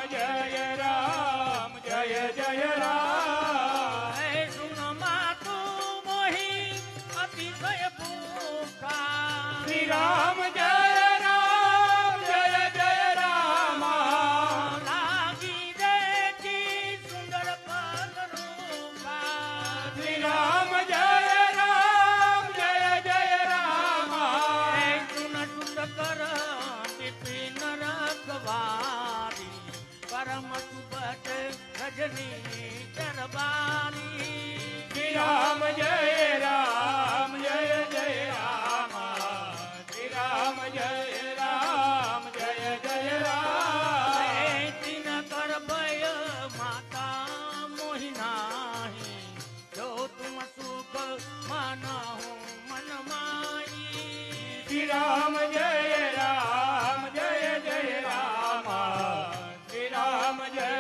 રામ જય જય રામ હે સુન માતું મોહી અતિશય ભૂખા શ્રી રામ જય રામ જય જય રામ લાગી દેખી સુંદર પગરૂપા શ્રી રામ જય રામ જય જય રામ હે સુન સુંદ કર બિપિન રખવારી પરમ સુબત રજની દરબારી શ્રી રામ જય રામ જય જય રામ શ્રી રામ જય રામ જય જય રામ તિન કર ભય માતા મોહી નાહી જો તુમ સુખ માનહુ મન માઈ શ્રી રામ જય રામ જય જય રામ શ્રી રામ જય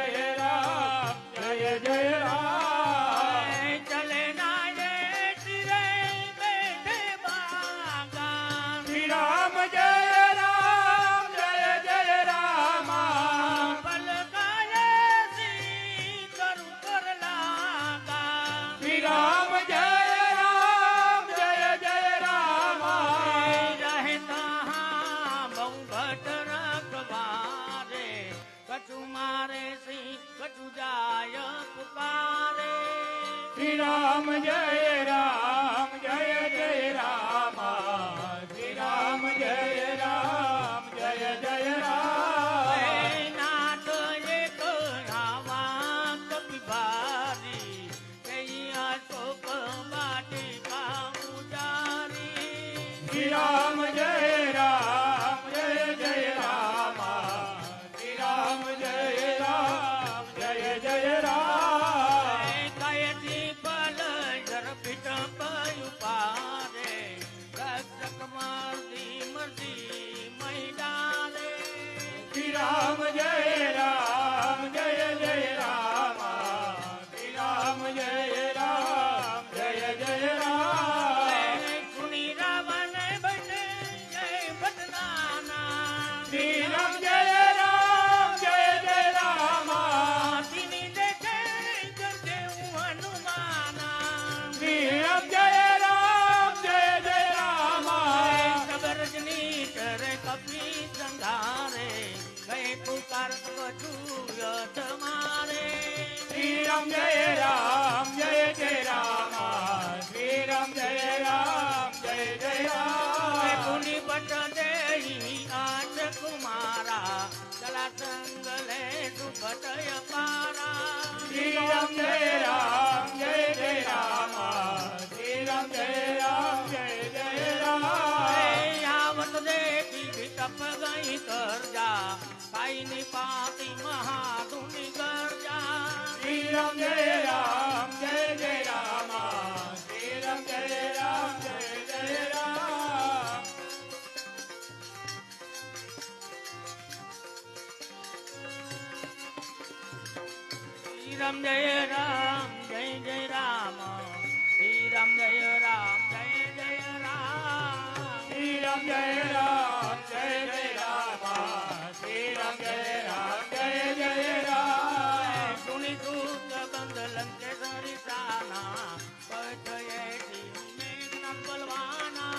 રામ જય જય રામ ચલે નાયે સિરે બેઠે બાગા શ્રી રામ જય રામ જય જય રામ પલકાએ સી કરું કર લાગા શ્રી રામ જય રામ જય જય રામ રહેતા બહુ ભટ રખવારે કછુ મારે સી કછુ જાય પુકારે શ્રી રામ જય રામ જય જય રામ શ્રી રામ જય રામ જય જય રામ નાથ એક આવા કપિભારી કૈયા શોક વાટિકા ઉજારી શ્રી રામ જય રામ જય જય રામ શ્રી રામ જય રામ જય જય રામ કયથી પલ ઝડપીટ પયું પારે રક્ષક મરદી મરદી મહિડારે શ્રી રામ જય રામ જય જય રામ શ્રી રામ જય રામ જય જય રામ સુની રાવણ બને જય ભટનાના શ્રી રામ જય રામ જય જય રામ હાથીની દેખે કરજે હનુમાના શ્રી રામ જય રામ જય જય રામ સબરજની કરે કપી સંધારે ગયે પુકાર બધુ તમારે શ્રી રામ જય રામ જય જય રામ શ્રી રામ જય રામ જય જય રામ પુની બટ દેહી આચ કુમારા ચલા સંગલે સુભટય પારા શ્રી રામ જય રામ જય જય રામ શ્રી રામ જય રામ જય જય રામ આવત દેખી વિટપ ગઈ કરજા કાઈની પાતી મહાધુની ગરજા શ્રી રામ જય રામ જય જય રામ શ્રી રામ જય રામ જય જય રામ શ્રી રામ જય રામ જય જય રામ શ્રી રામ જય રામ જય જય રામ શ્રી રામ જય રામ જય જય રામ શ્રી રામ જય રામ જય જય રામ સુની સૂત બંધ લંકેશ્વરી સાના પઠયેથી મેઘના બલવાના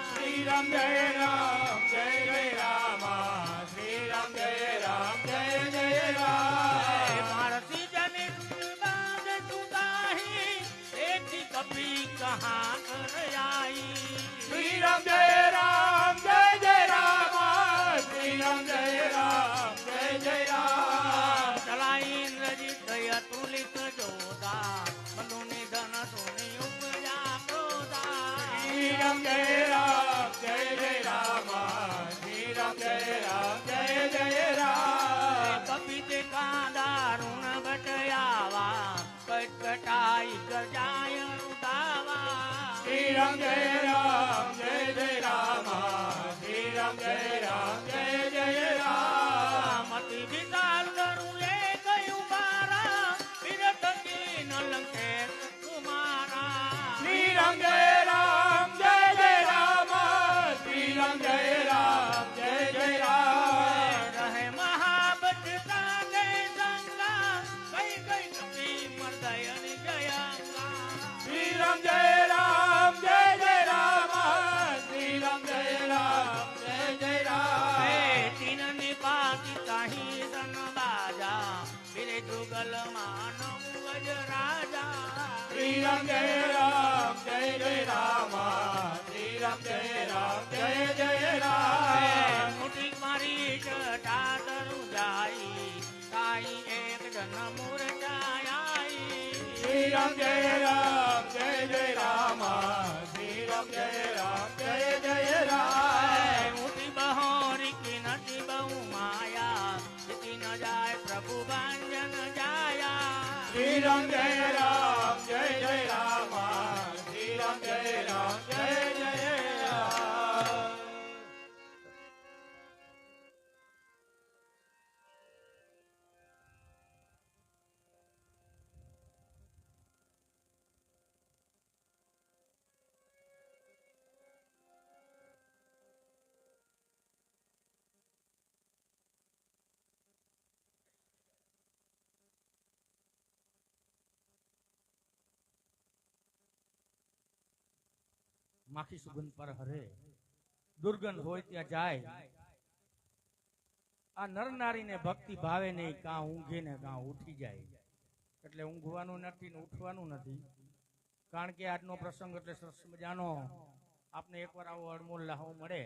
શ્રી રામ જય રામ જય જય રામ શ્રી રામ જય રામ જય જય રામ ભારતી જને બાદ સુદાહી એથી કપી કહા કર આઈ શ્રી રામ જય રામ જય જય રામ શ્રી રામ જય રામ જય જય રામ ચલા ઇન્દ્રજીત દયા તુલિત જોદા મનુની ધન સુની ઉપજા ક્રોધા શ્રી રામ જય રામ જય જય રામ શ્રી રામ જય રામ જય જય રામ કપી તે કાદારુણ બટયાવા કટકટાઈ ગજાય ઉદાવા શ્રી રામ જય રામ જય જય રામ શ્રી રામ જય રામ જય જય રામ મતિ વિશાલ કરું એ કયું બારા વિરત કી ન લંકે કુમારા શ્રી રામ જય રામ જય જય રામ શ્રી રામ જય રામ જય જય રામ રહે મહાબત તાને રામ જય રામ જય જય રામ શ્રી રામ જય જય રામ મુઠી મારી જટા તરું જાય તાઈ એક જન મૂર્છાઈ શ્રી રામ જય રામ જય રામ શ્રી રામ જય જય રામ મુઠી બહોરી કી નથી બહુ માયા જીતી ન જાય પ્રભુ ભાંજન જાયા શ્રી રામ જય રામ જય રામ શ્રી રામ જય જય રામ માખી સુગંધ પર હરે દુર્ગંધ હોય ત્યાં જાય આ નર નારીને ભક્તિ ભાવે નહીં, કાં ઊંઘે ને કાં ઉઠી જાય. એટલે ઊંઘવાનું નથી ને ઉઠવાનું નથી, કારણ કે આજનો પ્રસંગ એટલે સરસ મજાનો આપને એકવાર આવો અડમોલ લાહો મળે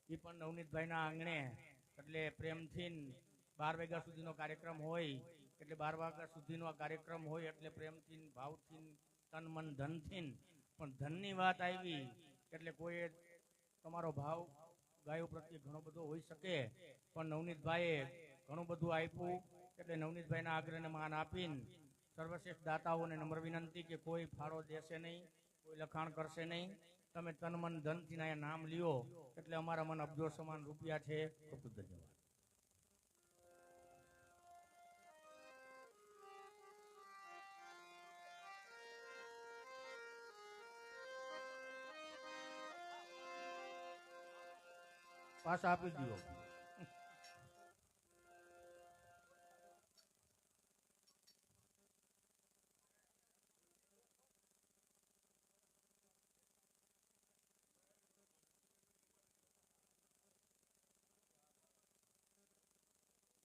એ પણ નવનીતભાઈના આંગણે. એટલે પ્રેમથી 12 વાગ્યા સુધીનો કાર્યક્રમ હોય, એટલે 12 વાગ્યા સુધીનો આ કાર્યક્રમ હોય એટલે પ્રેમથી ભાવથી તન મન ધનથી. પણ ધનની વાત આવી એટલે કોઈ તમારો ભાવ ગાયો પ્રત્યે ઘણો બધો હોઈ શકે, પણ નવનીતભાઈએ ઘણું બધું આપ્યું. એટલે નવનીતભાઈના આગ્રહને માન આપીને સર્વશ્રેષ્ઠ દાતાઓને નમ્ર વિનંતી કે કોઈ ફાળો દેશે નહીં, કોઈ લખાણ કરશે નહીં. તમે તન મન ધનથી અહીંયા નામ લ્યો એટલે અમારા મન અબજો સમાન રૂપિયા છે. ખૂબ ધન્યવાદ. પાછા આપી દો.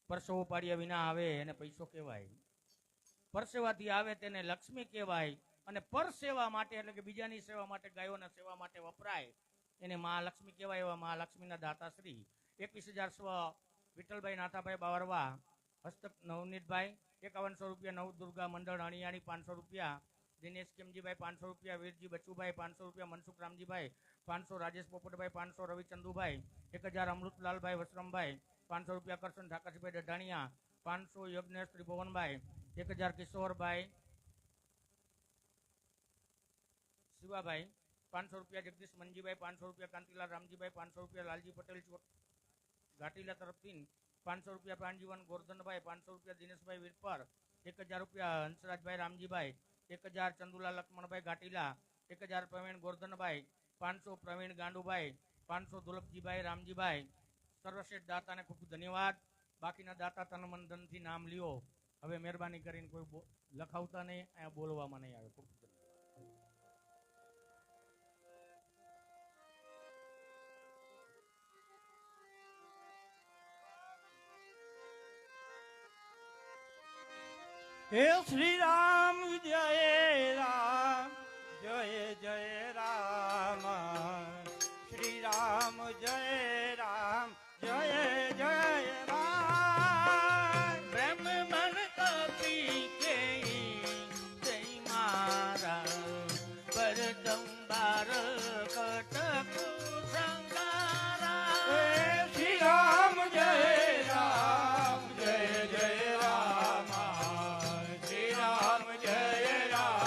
પરસેવો પાડ્યા વિના આવે એને પૈસો કહેવાય, પરસેવાથી આવે તેને લક્ષ્મી કહેવાય, અને પરસેવા માટે એટલે કે બીજાની સેવા માટે, ગાયોના સેવા માટે વપરાય એને મહાલક્ષ્મી કહેવાય. એવા મહાલક્ષ્મીના દાતાશ્રી 21,000 સ્વ વિઠ્ઠલભાઈ નાથાભાઈ બાવરવા, હસ્તક નવનીતભાઈ 5100 રૂપિયા, નવદુર્ગા મંડળ અણિયાણી 500 રૂપિયા, દિનેશ કેમજીભાઈ 500 રૂપિયા, વીરજી બચુભાઈ 500 રૂપિયા, મનસુખ રામજીભાઈ 500, રાજેશ પોપટભાઈ 500, રવિ ચંદુભાઈ 1000, અમૃતલાલભાઈ વસરમભાઈ 500 રૂપિયા, કરશન ઠાકરજીભાઈ ડઢાણિયા 500, યજ્ઞેશ ત્રિભુવનભાઈ 1000, કિશોરભાઈ શિવાભાઈ 500 રૂપિયા, જગદીશ મનજીભાઈ 500 રૂપિયા, કાંતિલાલ રામજીભાઈ 500 રૂપિયા, લાલજી પટેલ ઘાટીલા તરફથી 500 રૂપિયા, પ્રાણજીવન ગોરધનભાઈ 500 રૂપિયા, દિનેશભાઈ વીરપર 1000 રૂપિયા, હંસરાજભાઈ રામજીભાઈ 1000, ચંદુલાલ લક્ષ્મણભાઈ ઘાટીલા 1000, પ્રવીણ ગોરધનભાઈ 500, પ્રવીણ ગાંડુભાઈ 500, દુલભજીભાઈ રામજીભાઈ. સર્વશ્રેષ્ઠ દાતાને ખૂબ ધન્યવાદ. બાકીના દાતા તન મન ધનથી નામ લ્યો. હવે મહેરબાની કરીને કોઈ લખાવતા નહીં, અહીંયા બોલવામાં નહીં આવે. ખૂબ હે શ્રી રામ જય રામ જય જય રામ શ્રી રામ જય રામ જય જય રામ પ્રેમ મન કપી કે જય મારા પરદમ બાર કટક સંગારા. શ્રી રામ જય રામ જય જય રામ શ્રી રામ જય રામ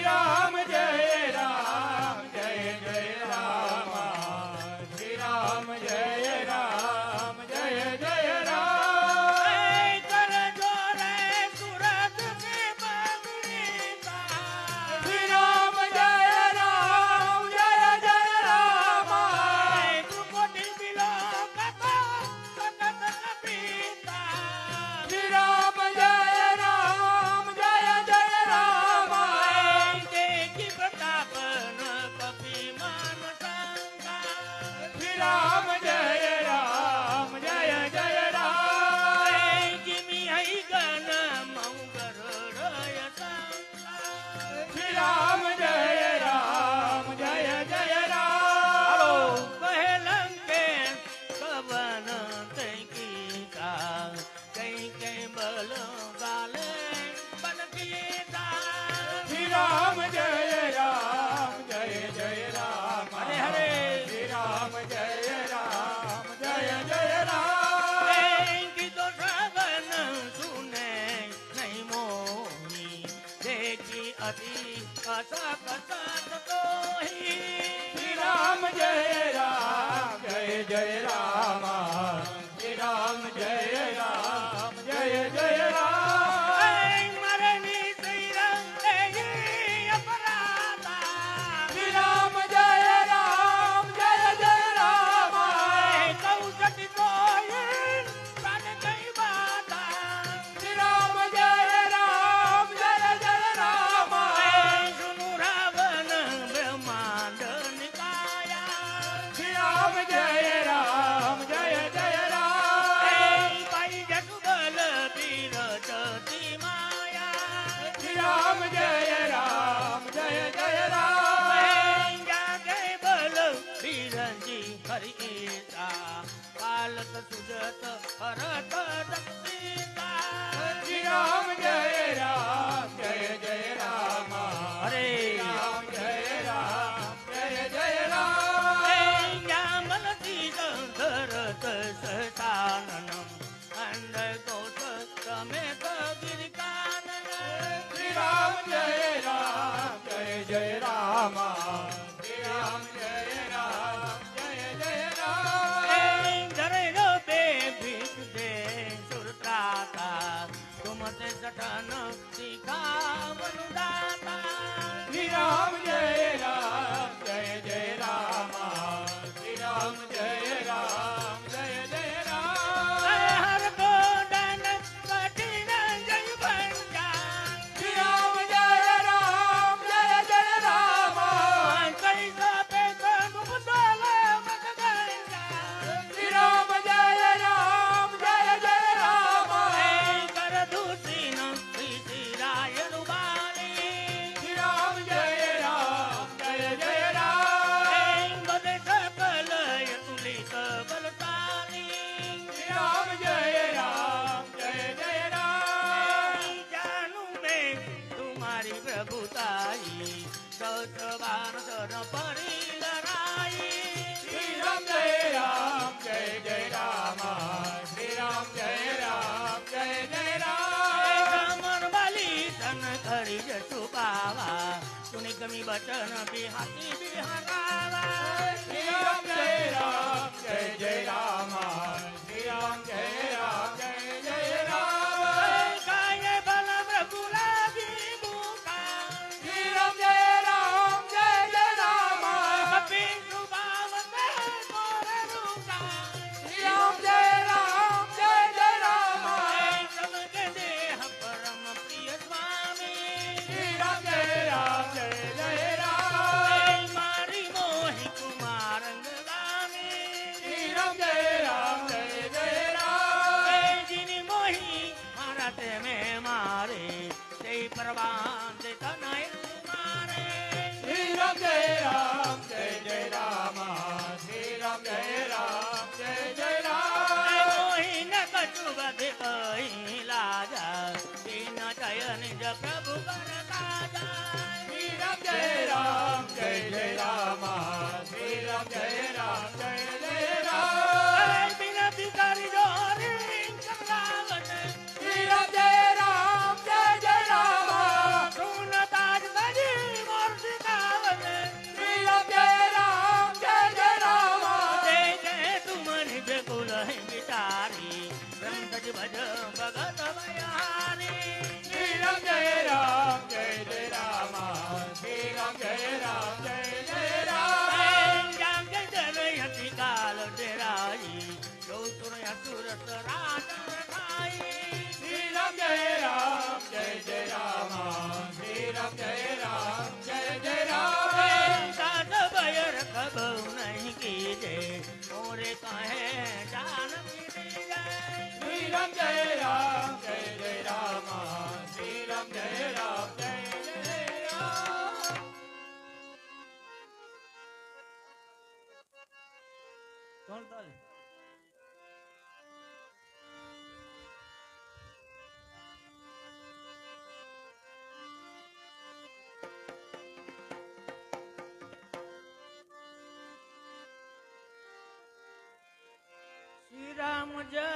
રામ જય રામ જય જય રામ શ્રી રામ જય રામ જય જય રામ કરજો રે સુરત કે બગડીતા શ્રી રામ જય રામ જય જય રામ તું કોટી બિલો કતો સતત કપીતા શ્રી રામ જય રામ જય જય રામ દેખી પ્રતાપ ન કપી માન સંગા શ્રી રામ જય રામ જય જય રામ કિમી હઈ ગન મંગર રય સંગા શ્રી રામ જય રામ જય જય હાલો રામ પહેલંકે કવન તઈ કીતા કઈ કઈ બલ ગાલે બન કીતા શ્રી રામ જય રામ જય જય રામ હરે હરે શ્રી રામ જય રામ જય જય રામ કીધો શ્રવણ સુને નહીં મોહી દેખી અતિ અસકત તોહી શ્રી રામ જય રામ જય જય રામ શ્રી રામ જય રામ જય જય રામ મરની શ્રી રંગે અપરાધા શ્રી રામ જય રામ જય જય રામ કૌશટ કોઈ પ્રાણ કઈ બાધા શ્રી રામ જય રામ જય જય રામ સુનું રાવણ બ્રહ્માંડ નિકાયા શ્રી રામ જય રામ જય જય રામ પાઈ જગબલ પીર જતી માયા શ્રી રામ જય રામ જય જય રામ જાગે બલ પીરજી હરિતા પાલક સુજત ભરત દક્ષિતા શ્રી રામ જય રામ જય જય રામ હરે રામ જય રામ જય જય રામ જામલતી ધરત સતાનનમ અંડ કોટ સમેત ગિરિકાનન શ્રી રામ જય રામ જય જય રામ શ્રી રામ જય રામ જય જય રામ ધરે રો બે ભીત દે સુરત્રાતા તુમતે સટન શિખાવન દાતા શ્રી રામ જય રામ જય જય રામ શ્રી રામ જય રામ જય જય રામ હર ગોડન કઠિન જય બંજા શ્રી રામ જય રામ જય જય રામ કઈ સપે કનુબદલ મગગંજા શ્રી રામ જય રામ જય જય રામ કર દૂષિન વિધિરાય રૂબાલી શ્રી રામ જય રામ જય જય રામ બદે સકલ તુલિત બલશાલી શ્રી રામ જય રામ જય જય રામ जानू मैं तुम्हारी प्रभुताई सौचवान सर परी लड़ाई શ્રી રામ જય જય રામ શ્રી રામ જય જય રામ कमर वाली तन करी छुपावा सुनी कमी बचन बिहाती बिहारावा શ્રી રામ જય જય રામ શ્રી રામ જય જય રામ काये बल प्रभु लागी बुका શ્રી રામ જય જય રામ कपी सुबाव में मोर रुका શ્રી રામ જય જય રામ समझ देह परम प्रिय स्वामी શ્રી રામ જય જય રામ मारी मोहि कुमार अंगलामी શ્રી રામ જય મળતા શ્રી રામ જય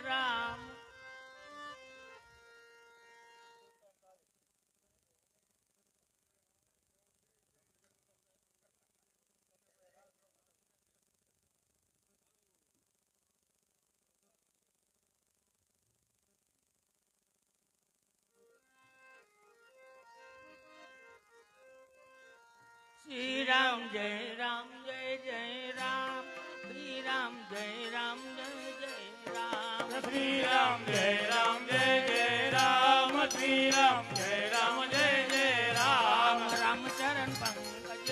રામ श्री राम जय राम जय जय राम श्री राम जय राम जय जय राम श्री राम जय राम जय जय राम श्री राम जय राम जय जय राम राम चरण पंकज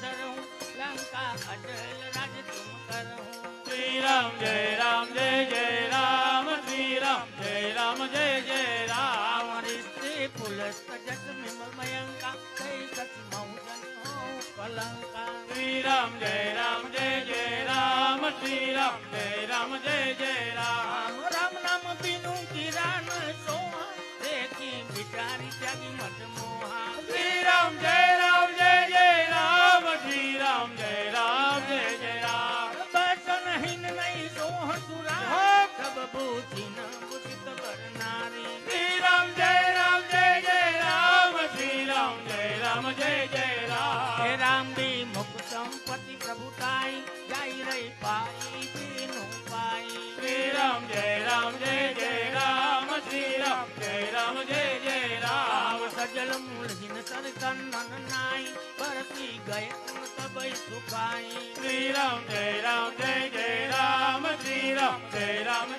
धरूं लंका अचल राज तुम करूं श्री राम जय जय राम श्री राम जय जय राम रिश्ते पुलस्त जस विमल मयंका कई सच मौजन हो पलंका श्री राम जय जय राम श्री राम जय जय राम राम नाम बिनु किरान सोहा देखी बिचारी त्यागी मत मोहा श्री राम जय जय राम श्री राम जय जय राम बसनहीन नहीं सोह सुरा सब बूझी न बुझित बर नारी श्री राम जय जय राम श्री राम जय जय राम हे राम भी मुख संपत्ति प्रभुताई जाई रही पाई बिनु पाई श्री राम जय जय राम श्री राम जय जय राम सजल मूलहीन सर कंदन नाई बरसी गए तुम तबई सुखाई श्री राम जय जय राम श्री राम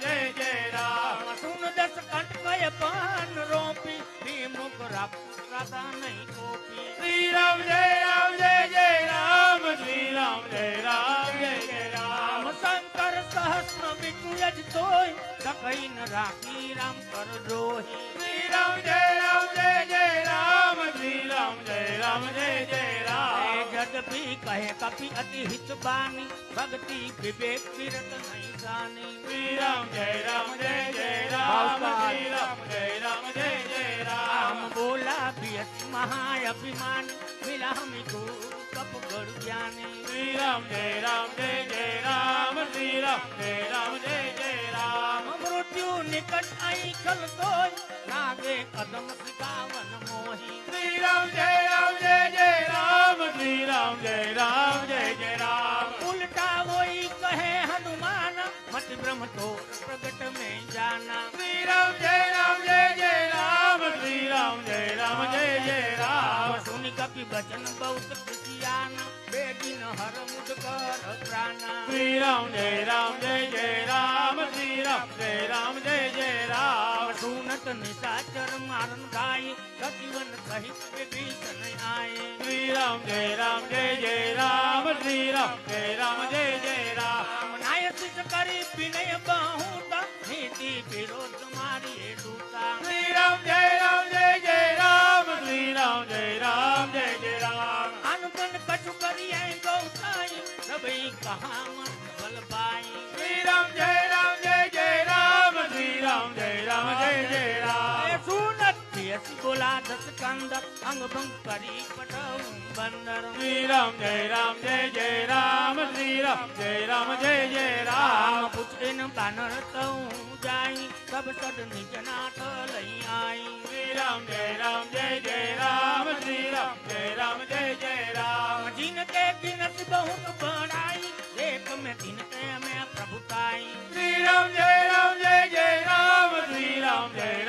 जय जय राम सुन दस कंठ कय पान रोपी भी मुख राधा नहीं कोपी श्री राम जय जय राम श्री राम जय जय राम शंकर सहस्र विष्णु यज तोय सकई न राखी राम कर दोही श्री राम जय जय राम श्री राम जय जय राम जदपि कहे कपि अति हित बानी भक्ति विवेक विरत नहीं जानी श्री राम जय जय राम श्री राम जय जय राम बोला बियत महाअभिमानी मिला हमको कप गढ़ ज्ञानी श्री राम जय जय राम श्री राम जय जय राम मृत्यु निकट आई कल तोय लागे कदम सिकावन मोही श्री राम जय जय राम श्री राम जय जय राम उल्टा वही कहे हनुमान मत ब्रह्म तो प्रगट में जाना श्री राम जय जय राम श्री राम जय जय राम सुनि कपि बचन बहुत खुशियाना बेगिन हर मुद कर प्राणा श्री राम जय जय राम श्री राम जय जय राम सुनत निशाचर मारन गाय सजीवन सहित विभीषण आए श्री राम जय जय राम श्री राम जय जय राम नायक करी विनय बहुता नीति विरोध मारिए दूता श्री राम जय जय राम श्री राम जय जय राम अनुपन कछु करिए गौसाई सभी कहा मन बल पाई श्री राम जय जय राम श्री राम जय जय राम सुनत यसी बोला दस कंदर अंग भंग करी पटऊ बंदर श्री राम जय जय राम श्री राम जय जय राम पूछे न बानर तऊ जाई सब सद निज नाथ लई आई श्री राम जय जय राम श्री राम जय जय राम जिन के गिनत बहुत बड़ाई देख में दिन के में प्रभुताई श्री राम जय जय राम श्री राम जय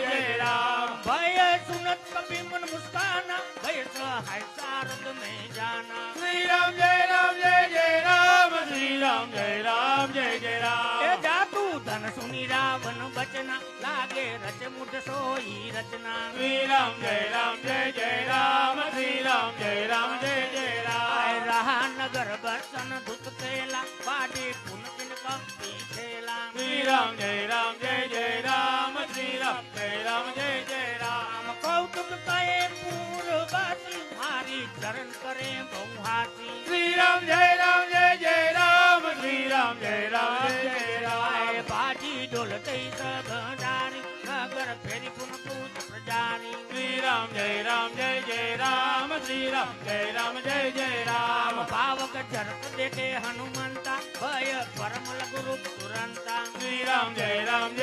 जय राम भय सुनत कभी मन मुस्काना भय सहाय सारद में जाना श्री राम जय जय राम श्री राम जय जय राम ए जातु धन सुनी रावण बचना लागे रच मुठ सोई रचना श्री राम जय जय राम श्री राम जय जय राम रहा नगर बसन धुत तेला पाडी पुन किन कंपी खेला श्री राम जय जय राम श्री राम जय जय राम कौतुक कहे पूर्ववासी मारी चरण करे बहुहासी श्री राम जय जय राम श्री રામ જય રામ જય જય રામ શ્રી રામ જય રામ જય જય રામ પાવક જરત દેખે હનુમંતા ભય પરમ લઘુ રૂપ તુરંતા શ્રી રામ જય રામ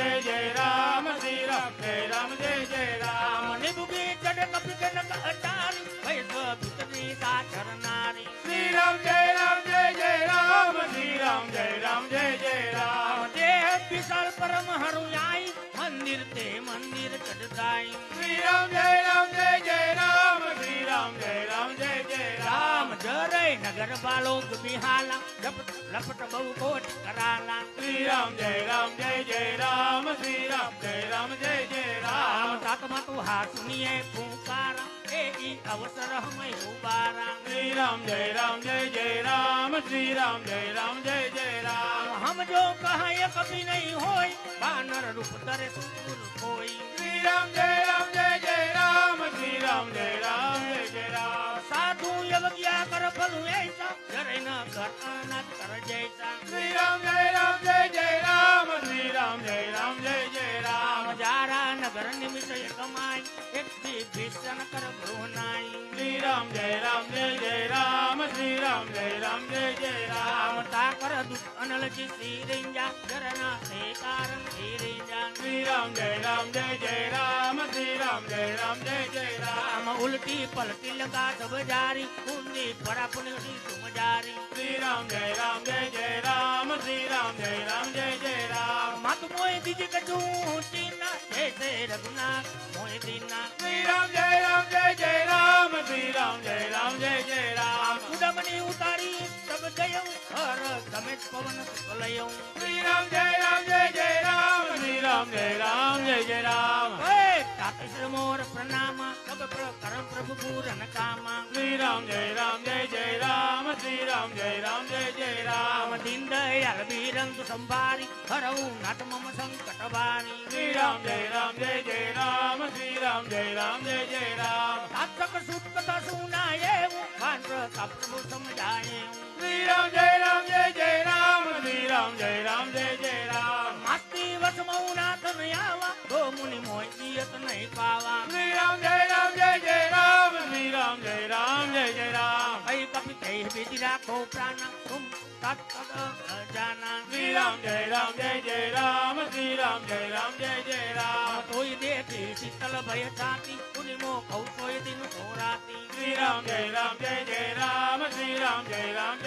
શ્રી રામ જય રામ જય જય રામ નિભુગી ચડ કપિ જનક અટારી ભય ભૂતની સાચર નારી શ્રી રામ જય જય રામ શ્રી રામ જય જય રામ દેહ વિશાલ પરમ હરુયાઈ મંદિર તે મંદિર ચડતાઈ શ્રી રામ જય જય રામ શ્રી રામ જય જય રામ જરય નગર બાલોક બિહાલા લપટ બહુ કોટ કરાલા શ્રી રામ જય જય રામ શ્રી રામ જય જય રામ તાતમા તું હા સુનિએ પુકારા એ ઈ અવસર હમય ઉબારા શ્રી રામ જય જય રામ શ્રી રામ જય જય રામ હમ જો કહાય કભી નહીં હોય બાનર રૂપ ધરે સુર કોઈ શ્રી રામ જય જય રામ શ્રી રામ જય જય રામ સાધુ યવજ્ઞા કર ફલું એસા જરે ન કર અનાથ કર જૈસા શ્રી રામ જય રામ શ્રી રામ જય રામ જારા નગર નિમિષ કમાઈ એક થી ભીષણ કર ગૃહનાઈ શ્રી રામ જય રામ શ્રી રામ જય રામ તા કર દુત અનલજી શ્રી રેંજા જરના તે કારણ શ્રી રેંજા શ્રી રામ જય રામ શ્રી રામ જય રામ ઉલટી પલટી લગા સબ જારી કુંડી પરાપુની તુમ જારી શ્રી રામ જય રામ શ્રી રામ જય રામ મત મોય દીજી કજું તીના જૈસે રઘુનાથ મોય દીના શ્રી રામ જય રામ શ્રી રામ જય રામ ઉડમની ઉતારી સબ ગયો હર તમે પવન સુકલયો શ્રી રામ જય રામ શ્રી રામ જય રામ તાતિશ્ર મોર પ્રણામ સબ કરમ પ્રભુ પૂરન કામા શ્રી રામ જય રામ શ્રી રામ જય રામ દીન દયાળ બિરંગ સંભારી હરવું નાટ મમ સંકટ બારી શ્રી રામ જય રામ શ્રી રામ જય રામ સાતક સુત કથા સુનાય વાંદ્ર કા પ્રભુ સમજાય શ્રી રામ જય રામ શ્રી રામ જય રામ માસ્તી વસ મૌનાથન આવા ગો મુનિ મોય દિયત નહીં પાવા શ્રી રામ જય રામ શ્રી રામ જય રામ હૈ કપિ થઈ બીજી રાખો પ્રાણ તુમ તત જાના શ્રી રામ જય રામ શ્રી રામ જય રામ તોય દેખી શીતલ ભય છાતી પુનિ મો કૌશોય દિન સોરાતી શ્રી રામ જય રામ શ્રી રામ જય રામ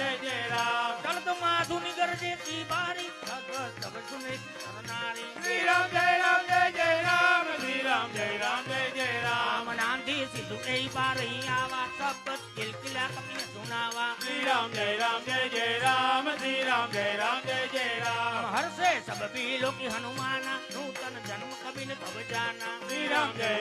ચલત માધુની ગરજે તી બારી સબ સબ સુને સરનારી શ્રી રામ જય રામ શ્રી રામ જય રામ નાંદી સિદ્ધુ એ બારી આવા સબ કિલકિલા કપિને સુનાવા શ્રી રામ જય રામ શ્રી રામ જય રામ હર્ષે સબ બીલો કી હનુમાના નૂતન જન્મ કબિન તબ જાના શ્રી રામ જય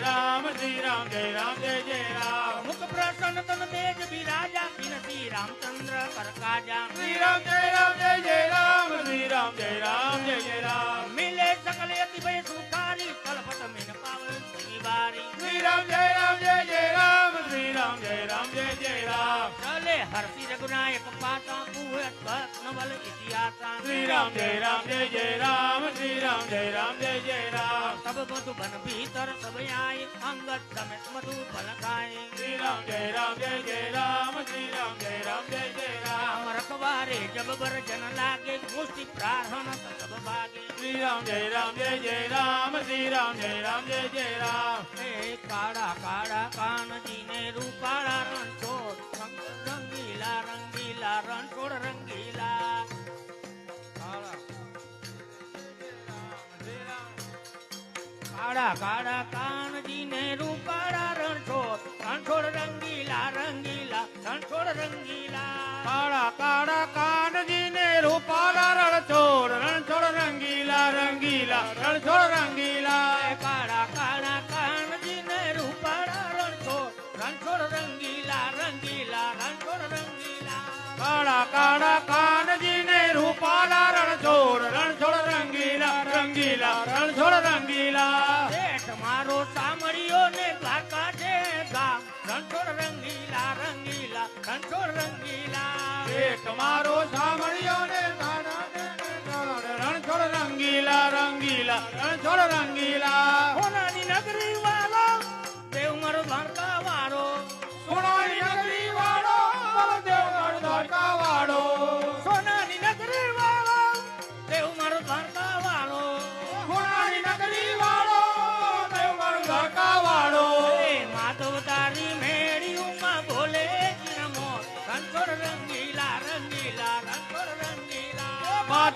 રામ શ્રી રામ જય રામ મુખ પ્રસન્ન તન તેજ બિરાજા વિનતી રામચંદ્ર કર કાજા શ્રી રામ જય રામ શ્રી રામ જય રામ મિલે સકલ અતિ ભય સુખારી કલ્પત મિન પાવન સુની બારી શ્રી રામ જય રામ શ્રી રામ જય રામ ચલે હરસી રઘુનાયક પાતા પૂય નવલ ઇતિહાસા શ્રી રામ જય રામ શ્રી રામ જય રામ સબ બધુ બન ભીતર સબ આય અંગત સમેત મધુ ફલ ખાય શ્રી રામ જય રામ શ્રી રામ જય રામ રખવારે જબ બર જન લાગે મુષ્ટિ પ્રાર્થન સબ ભાગે શ્રી રામ જય રામ શ્રી રામ જય રામ એ કાળા કાળા કાનજી ને રૂપાળા રણછોડ રંગીલા રંગીલા રણછોડ રંગીલા કાળા કાળા કાનજી ને રૂપાળા રણછોડ રંગીલા રંગીલા રણછોડ રંગીલા કાળા કાળા કાનજી ને રૂપાલા રણછોડ રંગીલા રણછોડ રંગીલા કાળા કાળા કાનજી ને રૂપાળા રણછોડ રંગીલા રંગીલા રણછોડ રંગીલા કાળા કાળા કાનજી ને રૂપાલા રણછોડ રંગીલા રણછોડ રંગીલા શેઠ મારો સામળિયો ને દ્વારકા છે ગા રણછોડ રંગીલા રંગીલા રણછોડ રંગીલા તમારો સાંભળ્યો ને રણછોડ રંગીલા રણછોડ રંગીલા સોનાની નગરી વાલો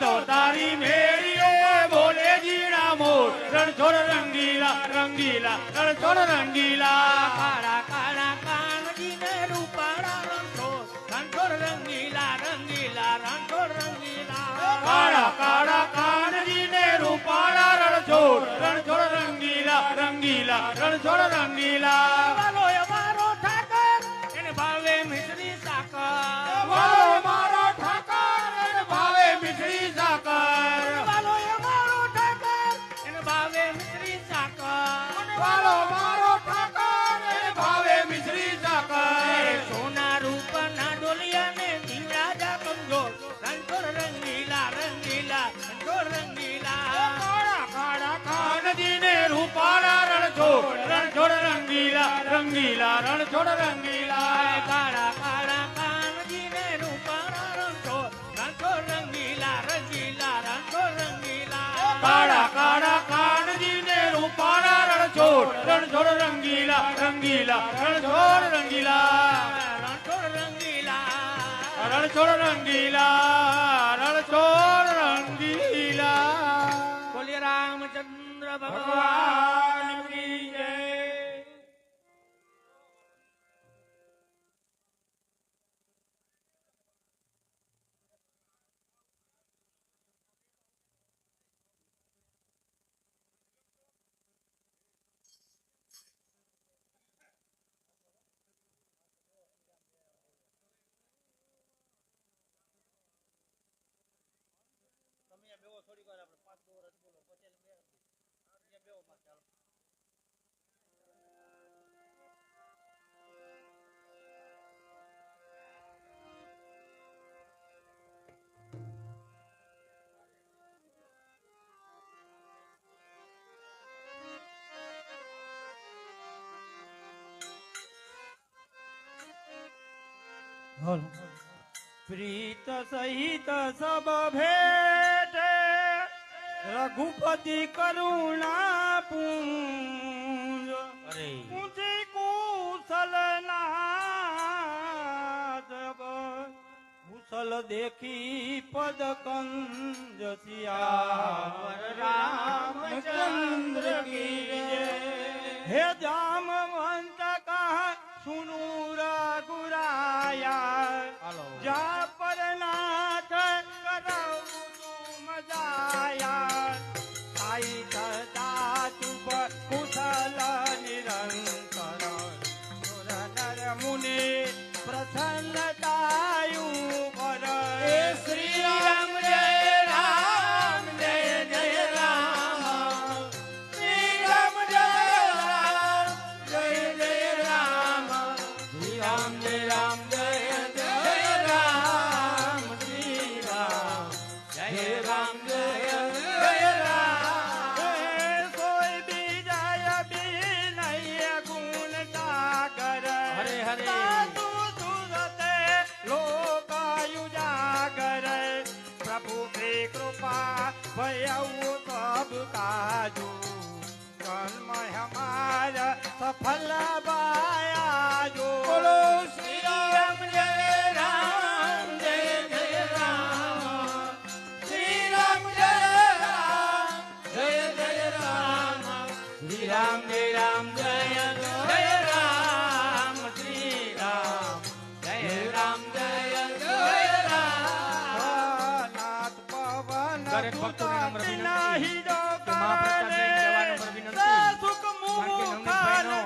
તો તારી મેળીએ બોલે જીણા મોર રણછોડ રંગીલા રંગીલા રણછોડ રંગીલા કાળા કાળા કાનજીને રૂપાળા રણછોડ રંગીલા રંગીલા રણછોડ રંગીલા કાળા કાળા કાનજીને રૂપાળા રણછોડ રણછોડ રંગીલા રંગીલા રણછોડ રંગીલા વાલો અમારો ઠાકર એને ભાવે મિશ્રી સાકર વાલો મારો ઠાકર એને ભાવે મીઠડી સાકર વાલો અમારો ઠાકર એને ભાવે મિશ્રી સાકર વાલો મારો ઠાકર એને ભાવે મીઠડી સાકર સોના રૂપના ડોલિયાને ધીરાજા કમજોર રણછોડ રંગીલા રંગીલા રણછોડ રંગીલા કાળા કાળા કાનજીને રૂપાળા રણછોડ રણછોડ રંગીલા રંગીલા રણછોડ રંગીલા કાળા કાળા કાનજીને રૂપાળા રણછોડ રણછોડ રંગીલા રંગીલા રણછોડ રંગીલા કાળા કાળા કાનજીને રૂપાળા રણછોડ રણછોડ રંગીલા રંગીલા રણછોડ રંગીલા રણછોડ રંગીલા રણછોડ રંગીલા રણછોડ રંગીલા બોલીએ રામચંદ્ર ભગવાન ભગવાન કી જય પ્રીત સહિત સબ ભેટે રઘુપતિ કરુણા પુંજ ઊંચી કુશલ નાદ કુશલ દેખી પદ કંજ સિયાવર રામચંદ્ર કી જય હે જામવંત કહા સુનુ રઘુરાયા જા પરનાથ કરઉ તુમ જાયા સાઈ સદા તુપ કુશલ નિરંતર સુર નર મુનિ પ્રસન્નતાયુ પર શ્રી રામ જય રામ જય જય રામ શ્રી રામ જય રામ જય જય રામ શ્રી રામ જય રામ જય જય રામ શ્રી રામ જય રામ જય જય રામ સોય બીજય બિનય ગુણ સાગર હરે હરે સાધુ સુરતે લોકાયુ જાગર પ્રભુ की कृपा भयऊ सब काजू जन्म हमारा सफल बाया जो बोलो श्री राम जय राम जय जय राम श्री राम जय राम जय जय राम श्री राम जय राम जय जय राम श्री राम जय राम जय जय राम नाथ पवन દરેક ભક્તોને નમ્ર વિનંતી नहीं जो કે મહાપ્રસાદ લઈને જવા નમ્ર વિનંતી सुख કારણ કે मुख નવનીત ભાઈનો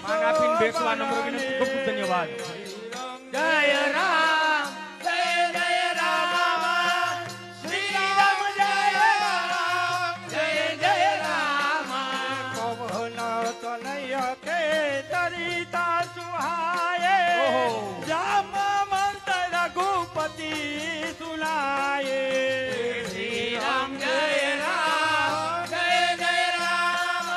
માન આપીને બેસવા નમ્ર વિનંતી ખૂબ ખૂબ ધન્યવાદ જય રામ જય જય રામ શ્રી રામ જય રામ જય જય રામ पवन तनय के तरिता सुहाए ओहो। जाम मंत रघुपति सुनाए श्री राम जय राम जय जय राम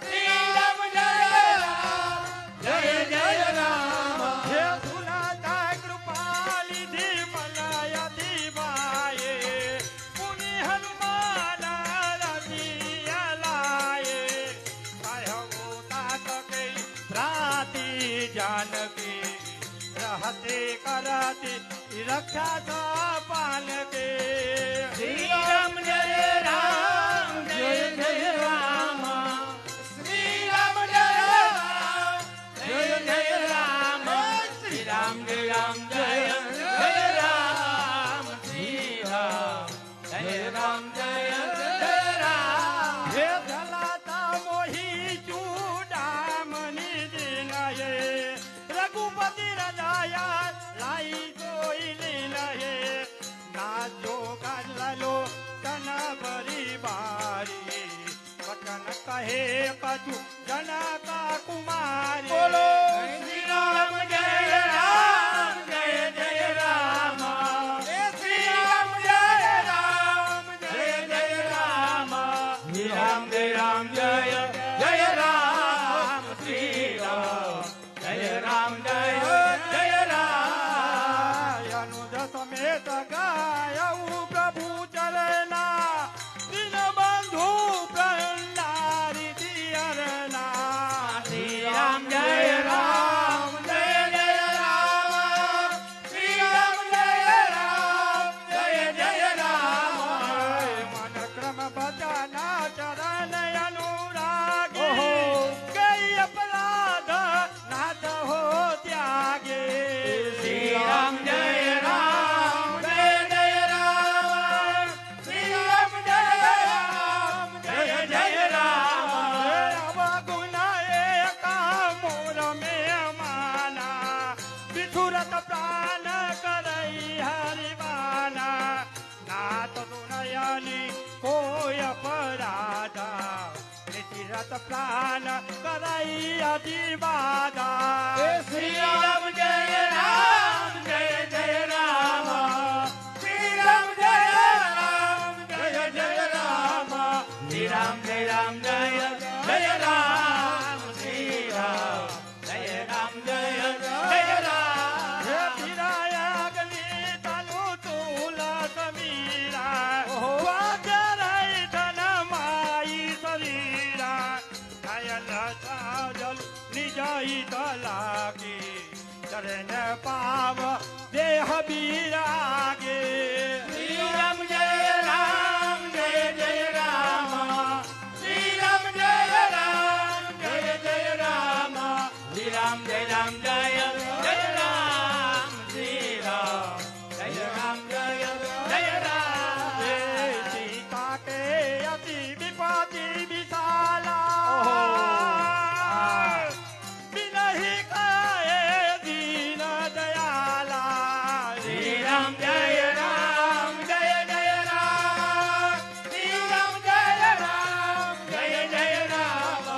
श्री राम जय राम जय जय राम हे सुनाता कृपाली धीमलय दिवाए पुनि हनुमान रसिया लाए कहु तात के भ्राति जानकी हते करती रक्षा पाल के श्री राम जय राम जय जय राम श्री राम जय राम जय जय राम श्री राम जय राम जय जय राम श्री राम जय राम जय जय राम हे झलाता मोही चूडामणि दिन ये रघुपति रजाया लाई जोई लीलये नाचो गालो तन बरी बारी वचन कहे कछु जनका कुमारी बोलो श्री राम जय राम जय जय राम श्री राम जय राम जय जय राम श्री राम जय राम जय जय राम श्री राम जय राम जय जय राम अनुज समेत गायऊ प्रभु चरना दिन बंधु प्रहलारी दियरना श्री राम जय राम जय जय राम श्री राम जय राम जय जय राम मन क्रम बचना चरण अनुरागी गई अपराध नाथ हो त्यागे श्री राम जय राम जय जय राम श्री राम जय राम जय जय राम गुण एक मोर में माना विधुरत प्राण करई हरिवाना नाथ सुनयनी कोय अपराधा तीरथ प्राण करई अधिबाधा श्री राम जय राम जय जय राम श्री राम जय राम जय जय राम श्री राम जय राम जय जय राम श्री राम जय राम जय जय राम हे पिराया गली तनु तुला समीरा वाजरई धन माई शरीरा नयन साजल निजई तलागी चरण पाव देह बीरागे श्री राम जय राम जय जय राम श्री राम जय राम जय जय राम श्री राम जय राम जय जय राम श्री राम जय राम जय जय राम सीता के अति विपति विशाला बिनहि कहे दीन दयाला श्री राम जय राम जय जय राम श्री राम जय राम जय जय राम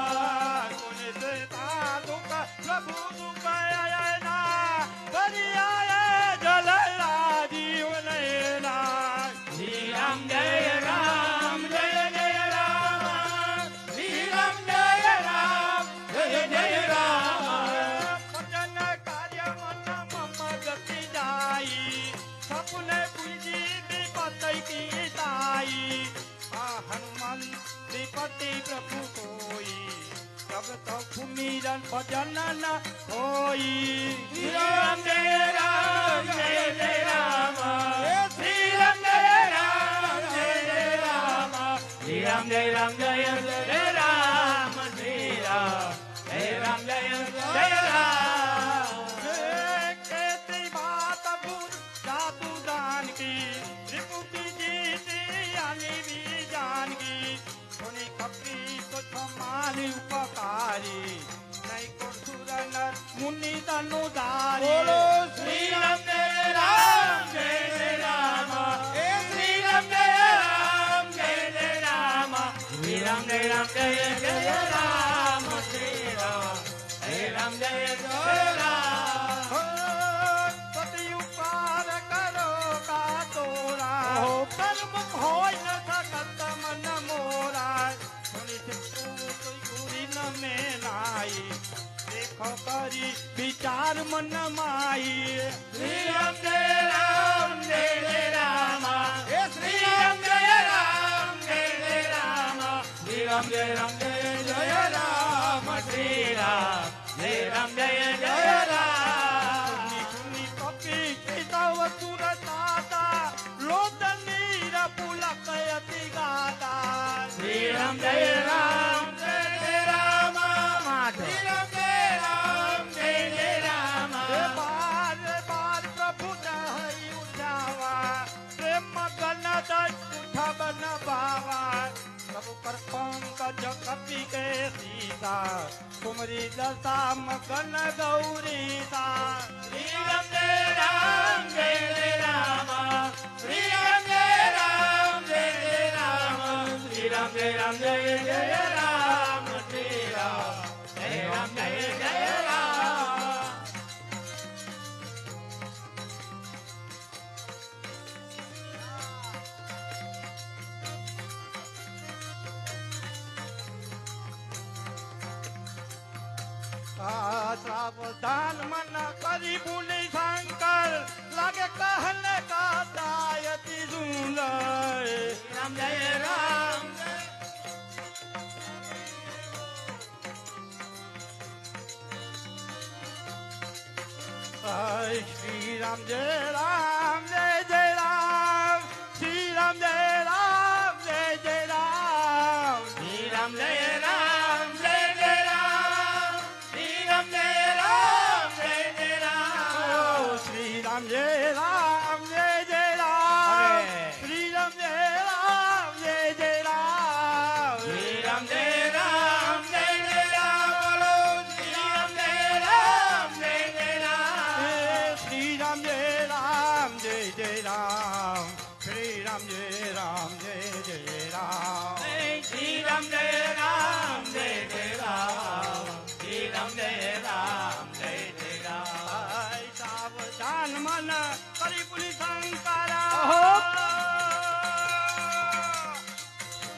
प्रभु दुख आयना बरियाए जलला जीव नैना श्री राम जय राम जय जय राम श्री राम जय राम जय जय राम भजन कार्य मन मम गति जाई सपने पूजी विपत्ति की ताई हनुमान विपत्ति प्रभु कोई सब तो सुमिरन भजन न होई श्री राम जय राम जय जय राम श्री राम जय राम जय जय राम श्री राम जय राम जय जय राम श्री राम जय राम जय जय राम कहती बात बुझ जातु दान की त्रिपुटी जीती यानी भी जान की सुनी खपरी तो समानी उपकारी नहीं को सुर नर मुनि तनुदारी श्री राम जय राम जय जय राम श्री राम जय राम जय जय राम श्री राम जय राम जय जय राम श्री राम जय राम जय जय राम सती उपकार करो का तोरा कर्म होय न सकत मन मोरा सुनी गुरी न में लाई देखो करी विचार मन माई श्री राम जय राम जय जय राम श्री राम जय राम जय जय राम श्री राम जय राम जय जय राम श्री राम जय राम जय जय राम તમારી દશા મગન ગૌરી સા શ્રી રામ જય રામ જય જય રામ શ્રી રામ જય રામ જય જય રામ શ્રી રામ જય રામ જય જય રામ શ્રી રામ જય રામ જય જય રામ સાવધાન મન કરી ભૂલી શંકર લાગે કહન કાતાયતી સુંદર રામ જય રામ શ્રી રામ જય રામ જય જય રામ શ્રી રામ જય રામ જય જય રામ શ્રી રામ જય રામ જય જય રામ શ્રી રામ જય રામ જય જય રામ શ્રી રામ જય રામ જય જય રામ શ્રી રામ જય રામ જય જય રામ શ્રી રામ જય રામ જય જય રામ બોલો શ્રી રામ જય રામ જય જય રામ શ્રી રામ જય રામ જય જય રામ શ્રી રામ જય રામ જય જય રામ શ્રી રામ જય રામ જય જય રામ શ્રી રામ જય રામ જય જય રામ સાવધાન મન કરી પુલી શંકર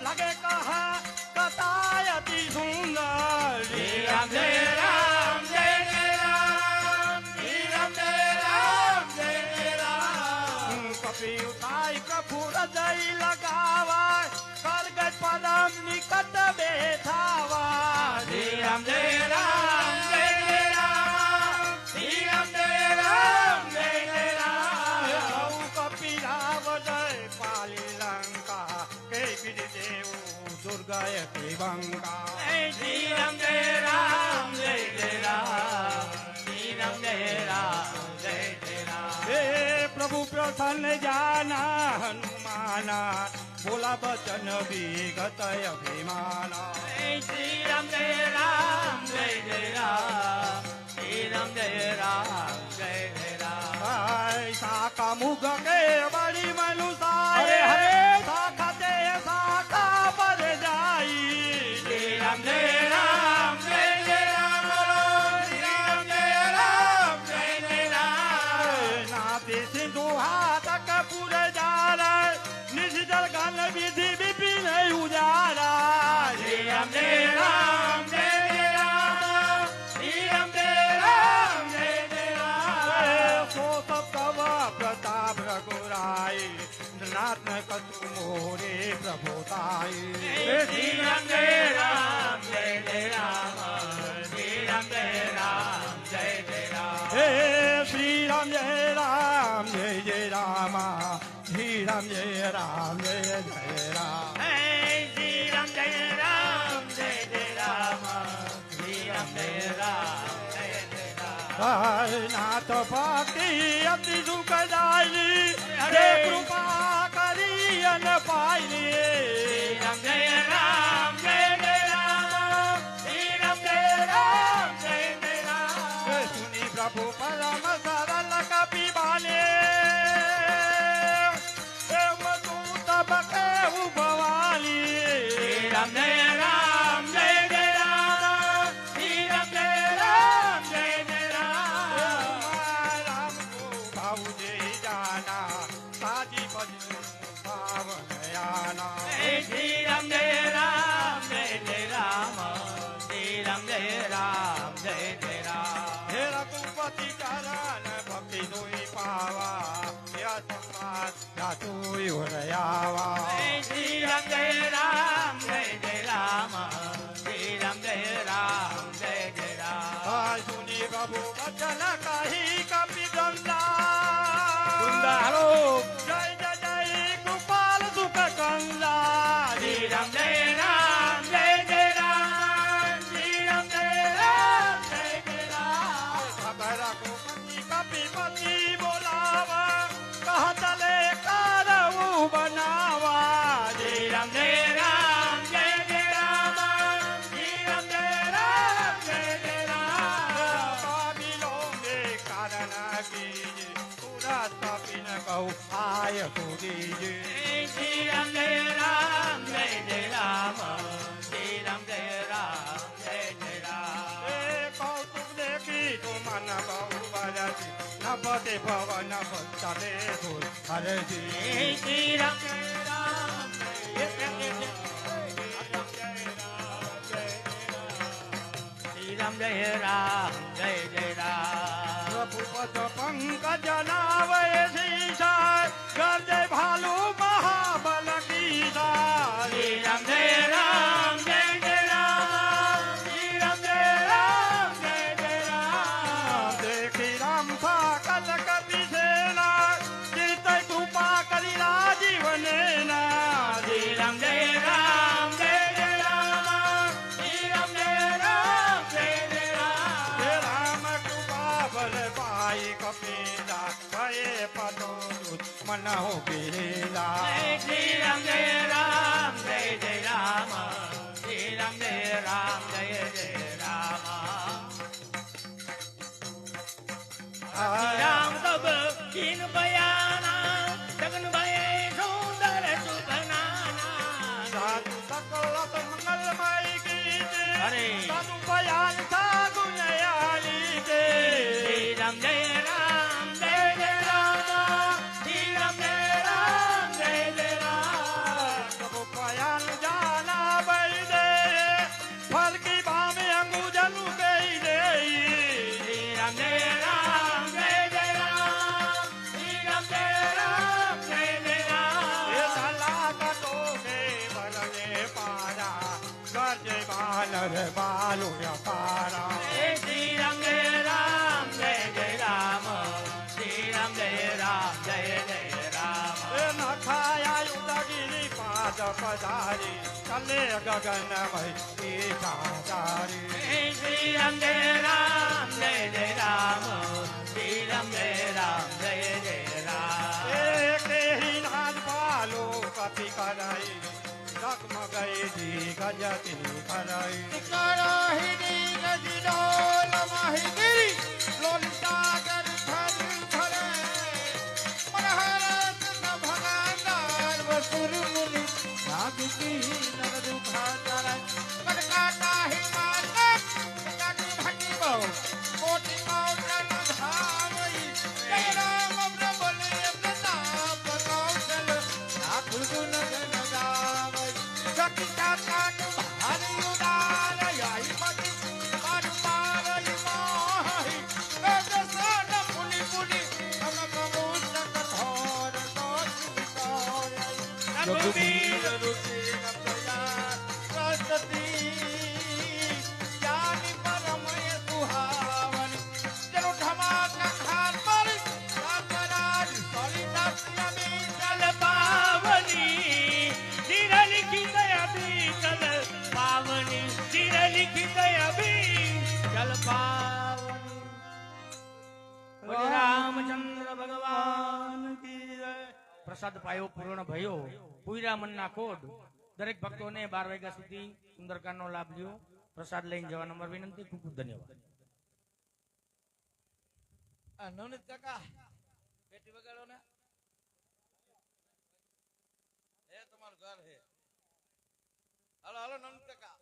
લાગે કહા કતાયતી સુંદર શ્રી રામ જય રામ જય જય રામ શ્રી રામ જય રામ જય જય રામ કપી ઉઠાઈ પ્રભુ હૃદય લગાવા સ્વર્ગ પરમ નિકટ બેઠાવા શ્રી રામ જય રામ જય જય રામ શ્રી રામ જય રામ જય જય રામ કપિરાવ જય પાલી લંકા કે વિધ દેવ દુર્ગય કે બંકા શ્રી રામ જય રામ જય જય રામ શ્રી રામ જય રામ જય જય રામ હે પ્રભુ પ્રસન્ન જાના હનુમાના બોલા બચન વિગત અભિમાના શ્રી રામ જય રામ જય જય રામ શ્રી રામ જય રામ જય જય રામ શાખા મુગ કે બડી મનુસાય હરે હરે. શાખા તે શાખા પર જાય શ્રી રામ જય રામ જય જય રામ બોલો શ્રી રામ જય રામ જય જય રામ નાતે સિંધુ હાથ કપૂર જારા નિશિતલ ગાન વિધિ વિપિન ઉજારા શ્રી રામ જય રામ જય જય રામ શ્રી રામ જય રામ જય જય રામ સો સબ કવ પ્રતાપ રઘુરાય નાથ કતુ મોરે પ્રભુતાય શ્રી રામ જય રામ જય જય રામ શ્રી રામ જય રામ જય જય રામ હે શ્રી રામ જય રામ જય જય રામ શ્રી રામ જય રામ જય જય રામ શ્રી રામ જય રામ જય જય રામ શ્રી રામ જય રામ જય જય રામ નાથ ભક્તિ અતિ સુખદાયી હરે. હે કૃપા કરી અન પાયલી શ્રી રામ જય રામ જય જય રામ શ્રી રામ જય રામ જય જય રામ સુની પ્રભુ પરમ સરલ કપી બાલે એમ તું તબ કેવું ભવાની શ્રી રામ જય રામ જય જય રામ શ્રી રામ જય રામ જય જય રામ રામ કો ભાવ જય જાના સાજી ભજનું ભાવનયાના શ્રી રામ જય રામ જય જય રામ શ્રી રામ જય રામ જય જય રામ હે રઘુપતિ ચરણ ભક્તિ દોઈ પાવા યસમાત જાતુય ઉરયાવા શ્રી રામ જય રામ જય જય રામ શ્રી રામ જય રામ જય જય રામ સુની પ્રભુ વચન કહી કપી ગંગા વૃંદારો. જય જય જય કૃપાલ સુખ કંગા શ્રી રામ જય રામ જય જય રામ શ્રી રામ જય રામ જય જય રામ ખબર રઘુપતિ કપી પતિ બોલાવા કહતલે કરવું બનાવા શ્રી રામ જય રામ જય જય રામ શ્રી રામ જય રામ જય જય સુધીજે શ્રી રામ જય રામ જય જય રામ શ્રી રામ જય રામ જય જય રામ એ કૌતુક દેખી તું મન બહુ બરતી નભતે ભવન ભક્તાને ભૂલ હરજી શ્રી રામ જય રામ જય જય શ્રી રામ જય રામ જય જય રામ રઘુપત પંકજ નાવે શીશા ગરજે ભાલુ મહાબલ કીધા શ્રી રામ જય રામ જય જય રામ શ્રી રામ જય રામ જય જય રામ દેખી રામ સાકલ કપિ સેના જીતે કૃપા કરી રાજીવને ના શ્રી રામ જય રામ જય જય રામ શ્રી રામ જય રામ જય જય રામ હે રામ કૃપા બલ પાઈ કપિલા ભયે પદો મન હો બેલા શ્રી રામ જય રામ જય જય રામ શ્રી રામ જય રામ જય જય રામ શ્રી રામ તબ कीन बयाना जगन भये सुंदर सुभनाना સાધુ સકલ મંગલમય ગીતે અરે. સાધુ બયાન સાધુ નયાલી તે श्री राम जय राम जय जय राम श्री राम जय राम जय जय राम સબુ બયાન જાના બઈ દે ફલ કી બામે અંગુજનું ગઈ દે श्री राम जय राम जय जय राम श्री राम जय राम जय जय એ राम સલા કટો કે બલને પારા ગજે બાલર બાલુ પારા श्री राम जय राम जय जय राम श्री राम जय राम जय जय राम એ નખાયા ઉદગીરી પાદ પધારી ચલે ગગનમય ઈશાચારી श्री राम जय राम जय जय राम श्री राम जय राम जय जय राम કેરી નાદ પાલો કપી કરાઈ ડગમગઈ જી ગજતી કરાઈ કરાહિની ગજિડોલ માહિગીરી લોલિતાગર ધર ધરે મનહરત ભગાનાર વસુર મુનિ નાગી નર દુખાચાર કટકાટા હિમાનક કાટી ભટી બહુ કોટી કૌશલ ધામઈ જય રામ પ્રબલ પ્રતાપ કૌશલ નાથુર ગુણ ગણ ગાવઈ શક્તિ કાકાટ ભારી ઉડાર યાઈ મતિ પાર પાર મોહી ગજસન પુની પુની તમ કમુષક ધોર કોશિકોર રઘુવીર રુચિ નપ્યા પ્રસ્તી જાની પરમય સુહાવન જનો ધમાકા ખાન મારી રાતરાજ સલિતા સિયામી चल पावनी धीर लिखित अभी चल पावनी धीर लिखित अभी चल पावनी बोले रामचंद्र भगवान की जय પ્રસાદ પાયો પૂર્ણ ભયો પૂરા મનના કોડ દરેક ભક્તોને 12 વાગ્યા સુધી સુંદરકાંડનો લાભ લ્યો પ્રસાદ લઈને જવા નંબર વિનંતી ખૂબ ખૂબ ધન્યવાદ નવનીત કાકા પેટી વગાડો ને એ તમારું ઘર હે હાલો હાલો નવનીત કાકા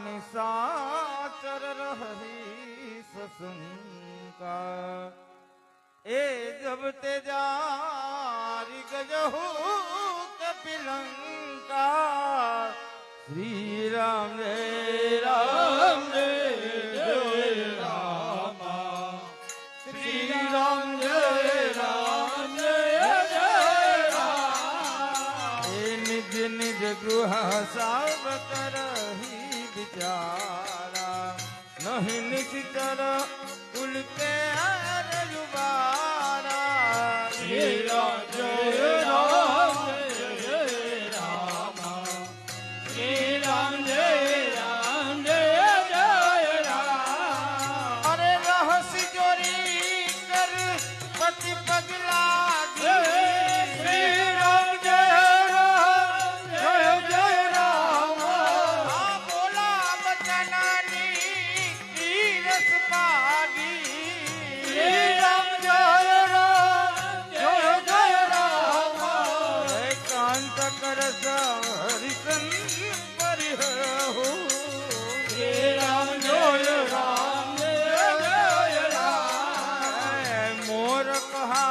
निशाचर रही ससंका ए जब ते जारी गजहू कपिलंका श्री राम जय राम जय राम श्री राम जय राम जय राम ए निज निज गृह सब करही विचारा नहीं निश्चर कुल के हर जुबारा श्री राम जय राम जय राम श्री राम जय राम जय राम अरे रहस्य चोरी कर पति पगला श्री राम जय राम बोला बचनानी तीरस पागी श्री राम जय राम कांत कर हरिशन परिहरहु श्री राम जय राम मोर कहा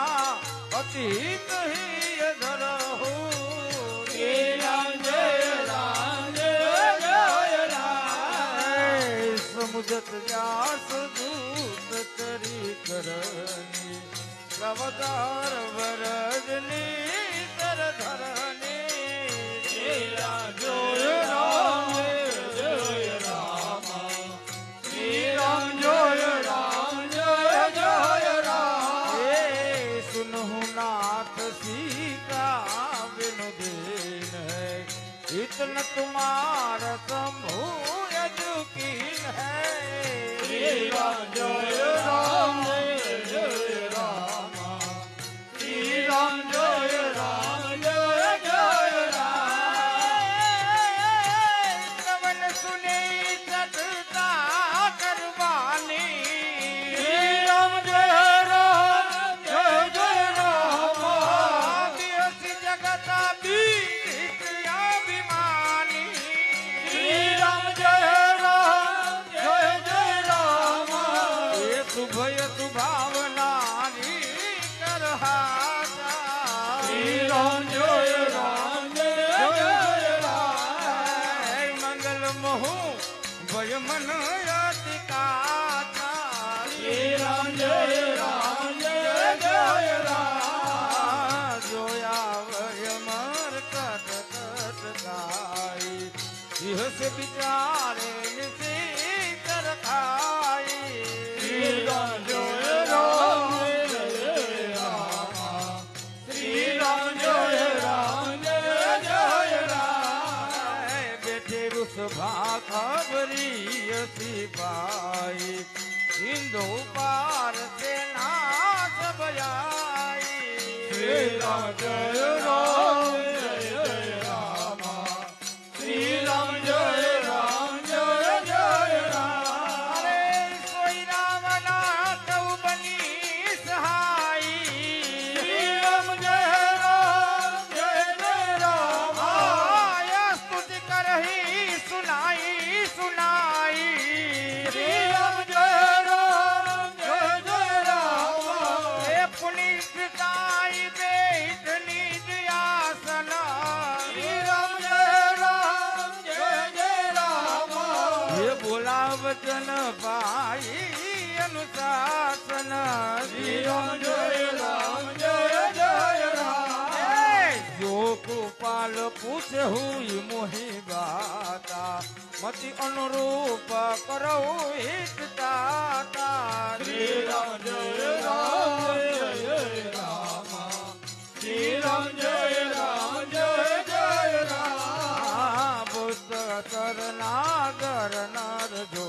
अतीत ही धरहु श्री राम जय राम समुदत व्यास दूत करी करनी अवतार वरदनी तर धरनी श्री राम जय राम श्री राम जय राम हे सुनहु नाथ सीता बिनु दीन है इतना तुम्हारा शंभु यजुकीन है श्री राम जय राम श्री राम जय राम कवन सुने सतता करवानी श्री राम जय राम बियस जगता बीत अभिमानी श्री राम जय राम ये सुभय सुभावना करहाता श्री राम जय राम मंगल मोहु भय मन अतिकाता श्री राम जय राम जोया वय मर कट कट गाई यह से विचारे निसी कर खाई श्री राम जय राम श्री राम जय राम बेटे रुसभा खबरी सिपाही सिंधु पार से नाश बजाई श्री राम जय राम श्री राम जय राम अरे कोई राम नाथ बनी सहाई श्री राम जय राम स्तुति करही सुनाई श्री राम जय राम हे पुनिताई बेट निज आसन श्री राम जय राम ये बोला वचन पाई अनुशासन श्री राम जय राम जो गोपाल पूछ हुई मोहि बाता मति अनुरूप करो हित दाता श्री राम जय राम श्री राम जय राम बुद्ध कर नागर नर जो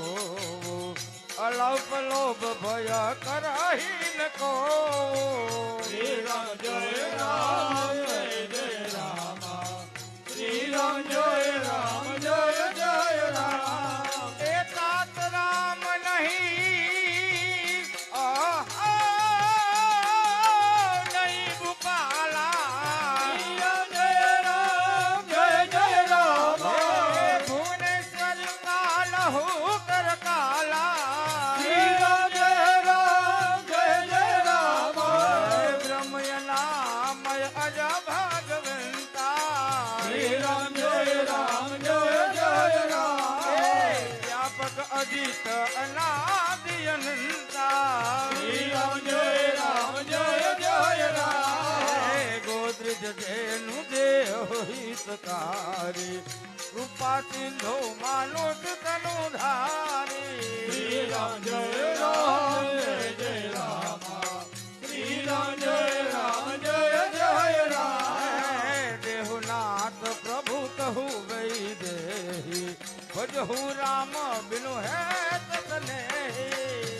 अलोप लोभ भय करहीन को श्री राम जय राम श्री राम जय राम एकात राम नहीं नहीं भूपाला અજીત અનાદિ અનંતા શ્રી રામ જય રામ હે ગોત્રીજ જેનું દેહ હિતકારી કૃપા સિંધુ માનુષ તનુ ધારી શ્રી રામ જય રામ શ્રી રામ જય રામ દેહુનાથ પ્રભુ કહુ ગઈ દેહી ભજહુ રામ બિનુ હે તને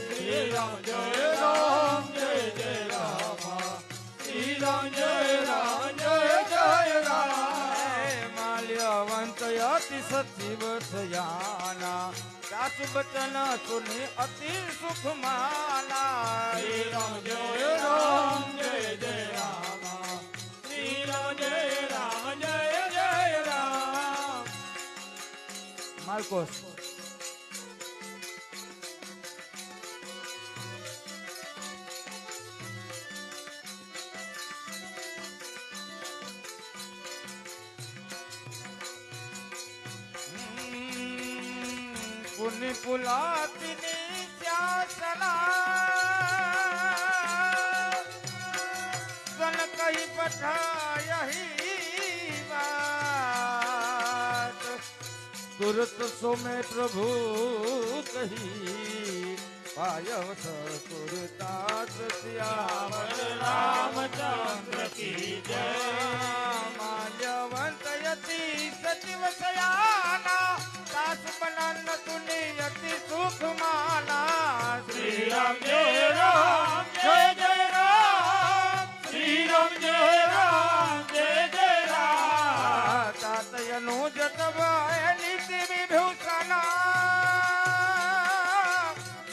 શ્રી રામ જય રામ શ્રી રામ જય રામ માલ્યવંત અતિ સચિવ થયાના દાસ બચન સુની અતિ સુખ માના શ્રી રામ જય રામ શ્રી રામ જય રામ માર્કોસ પુનિ પુલાતિની ત્યાસના સન કહી પઠાયહી વાત તુરત સોમે પ્રભુ કહી પાયવ સતુરતા શ્યામલ રામચંદ્ર કી જય માલ્યવંત યતિ સચિવ સયાના દાસ બનન તુની અતિ સુખ માના શ્રી રામ જય રામ શ્રી રામ જય રામ તાતયનું જતવાય નીતિ વિભૂષણા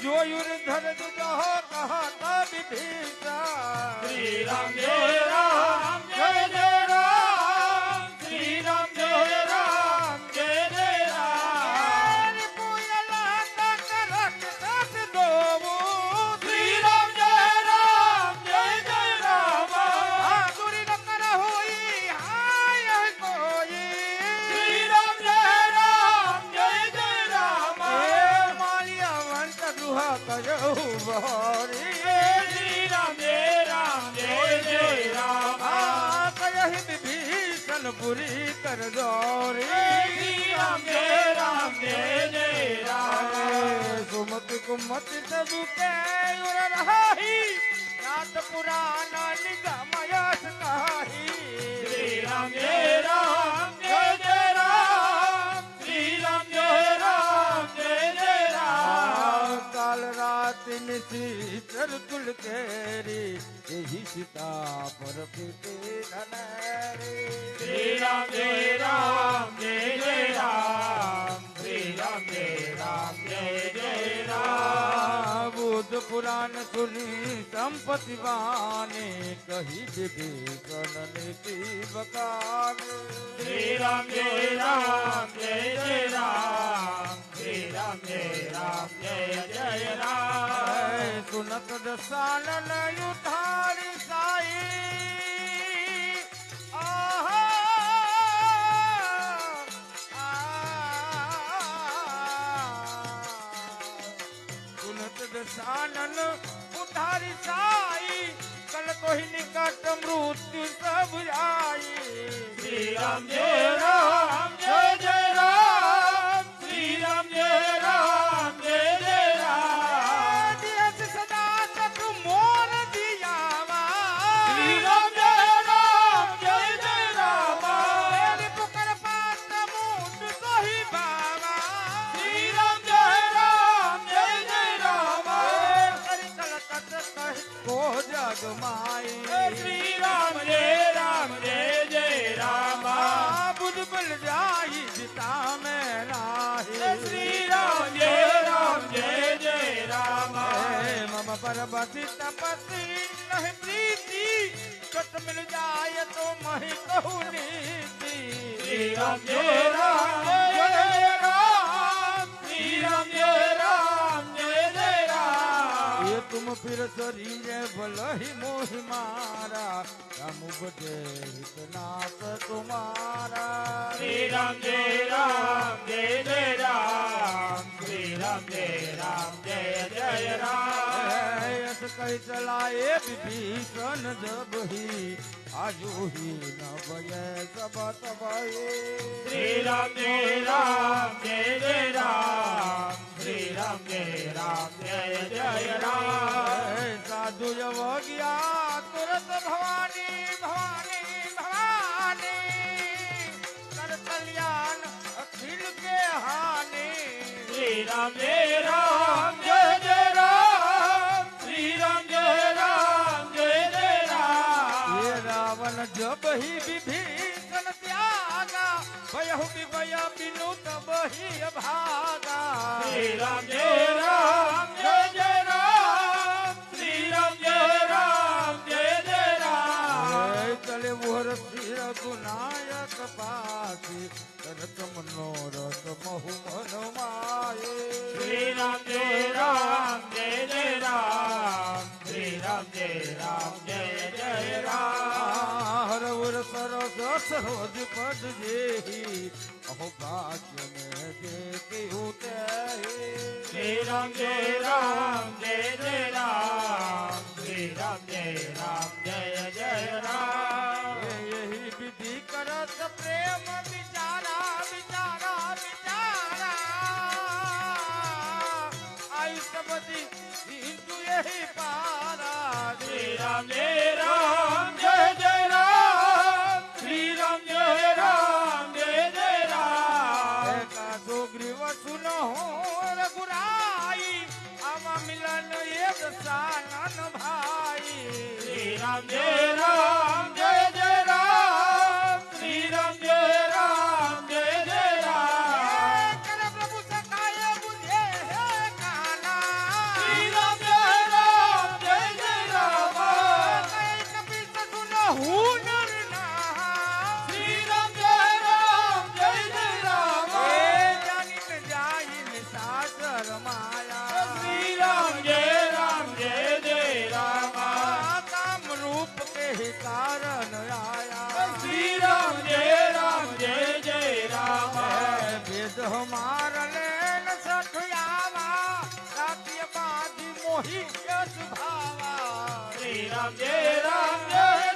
જોયુર ધર દુજો કહત વિભીષણ શ્રી રામ જય રામ શ્રી રામ જય રામ પુયલા કરત સત દોવો શ્રી રામ જય રામ આતુરી ન કર હોઈ હાય કોઈ શ્રી રામ જય રામ માલ્યવંત ગૃહ કયો ભરી શ્રી રામ જય રામ કહી વિભીષણ પુરી કર દોરી શ્રી રામ જય રામ સુમતિ કુમતિ તબુ કે રહી નાથ પુરાણ નિગમયસ કહી શ્રી રામ જય રામ શ્રી રામ જય રામ કાલ રાત નિશી ચરતુલ કેરી એહી સીતા પર પીતે ધનેરી શ્રી રામ જય રામ શ્રી રામ જય રામ બુદ્ધ પુરાણ સુની સંપત્તિ વાને કહી વિભીષણ નીતિ બકાને શ્રી રામ જય રામ શ્રી રામ જય રામ સુનત દસાનન યુઠારી સાઈ સુનત દસાનન ઉઠારી સાઈ કલ કોઈ નિકટ મૃત્યુ સબ આઈ શ્રી રામ જય રામ શ્રી રામ જય રામ દિયસ સદા તતુ મોર દિયાવા શ્રી રામ જય રામ મેરી પુકાર પાત મુટ સોહી બાવા શ્રી રામ જય રામ કરી કલ તત કહી કો જગ માઈ શ્રી રામ જય રામ બુધ બલ જાઈ જીતા મેં રાહી શ્રી રામ જય રામ મમ પર બસી તપસી નહિ પ્રીતિ કત મિલ જાય તો મહી કહું નીતિ શ્રી રામ જય રામ શ્રી રામ જય રામ ये तुम फिर शरीर भल ही मोह मारा राम बजे हितनाथ तुम्हारा श्री राम जय राम श्री राम जय चलाए विभीषण जब ही आजू ही न भये सब तबाए श्री राम जय राम जय जय राम श्री राम जय जय राम साधु जब गया तुरंत भवानी भवानी भवानी कर कल्याण अखिल के हानि श्री राम जय राम जय जय राम श्री राम जय जय राम ये रावण जब ही विभीषण त्यागा भयहु विभय बिनु तब ही भागा श्री राम जय जय राम श्री राम जय जय राम चले मोहर सिर गुनायक पासी करत मनोरथ महु मन माये श्री राम जय जय राम श्री राम जय जय राम हर उर सरस सरोज पद जेहि अहो भाग्य में देखे होते श्री राम जय जय राम श्री राम जय जय राम यही विधि करत प्रेम विचारा विचारा विचारा आई सबदी हिंदू यही पारा श्री राम जय जय राम श्री राम जय जय राम का सुग्रीव सुनो रघुराई आमा मिलन एक सानन भाई श्री राम जय जय राम श्री राम जय जय राम कर प्रभु सकाय बुझे है काना श्री राम जय राम कई कपि सुनो हुनर ना श्री राम जय राम जानी न जाई सागर माया श्री राम जय राम काम रूप के ही कारण आया श्री राम जय जय राम वेद हमार लेन सठुयावा रात्रि बाधी मोहि यश भावा श्री राम जय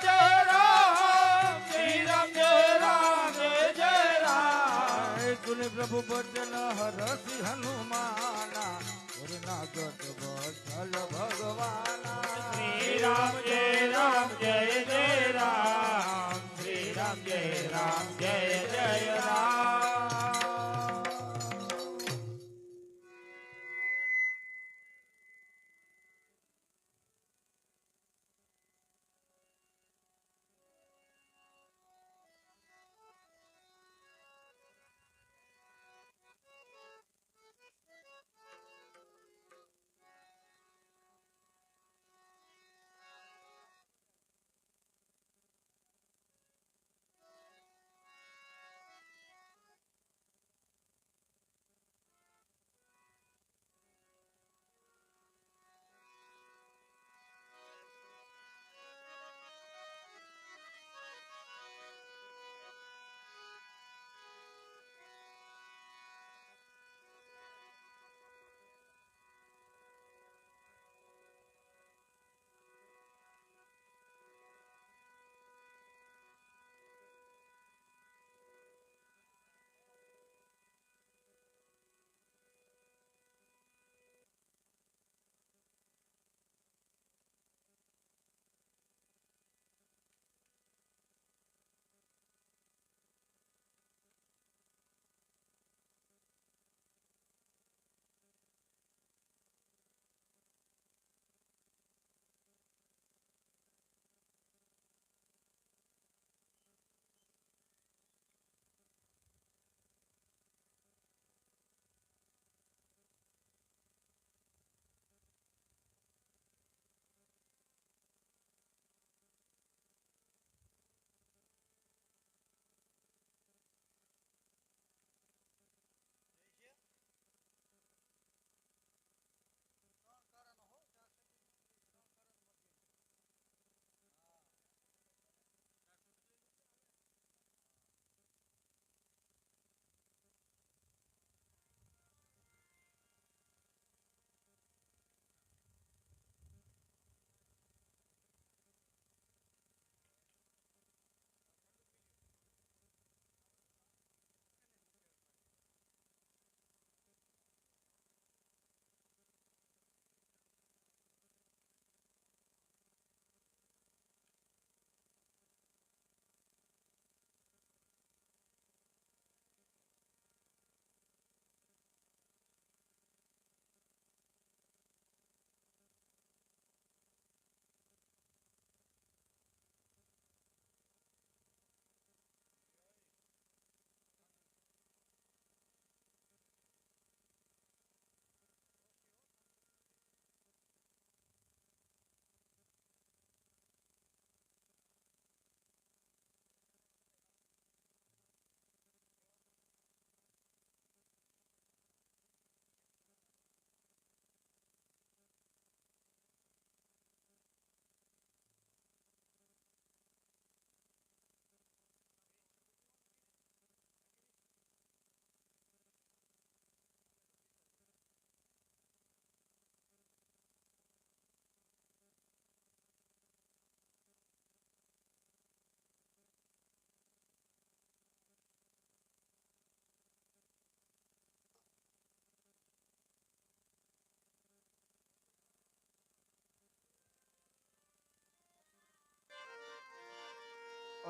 जय राम श्री राम जय राम सुन प्रभु बचन हरसि हनुमाना और नागत बचल भगवाना श्री राम जय जय राम श्री राम जय जय राम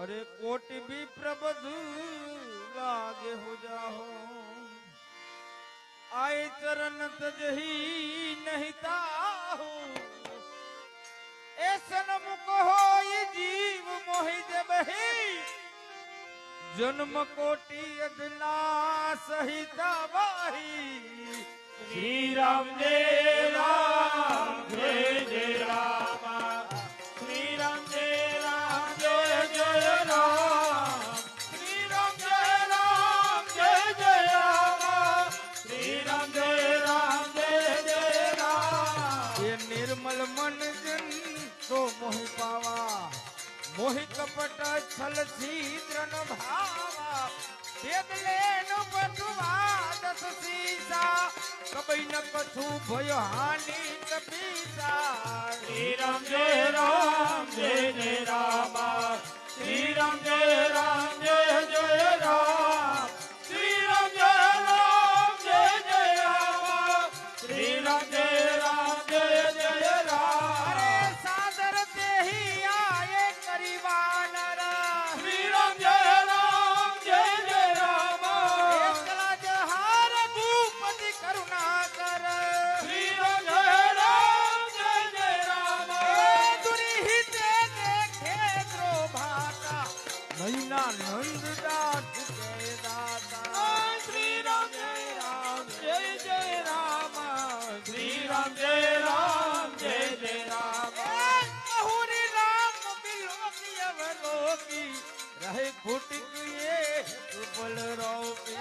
अरे कोटि भी प्रबध लागे हो जाओ आए चरण तजही नहीं ताहू ऐसन मुख हो ये जीव मोहि जबही जन्म कोटि अदना सहिता बाही श्री राम जय राम जय जय राम श्री राम जय राम जय जय राम श्री राम जय राम जय जय राम श्री राम जय राम जय जय राम ये निर्मल मन जन तो मोहि पावा मोहि कपट छल छीद्र न भावा वेद लेन बटुआ दस सीसा कबई न कछु भय हानि कपीसा श्री राम जय राम जय जय राम श्री राम जय राम जय जय राम श्री राम जय राम जय जय राम श्री राम जय राम जय जय राम अरे सादर देहि आए करीवानर श्री राम जय राम जय जय राम एकला जहार भूपति करुणा कर श्री राम जय राम जय जय राम दुरिहिते देखे द्रोभाता नैना नंद दास जय दाता श्री राम जय राम जय जय राम श्री राम जय राम जय जय राम बहुरी राम बिलोकी अवलोकी रहे फुटिक ये सुबल रोकी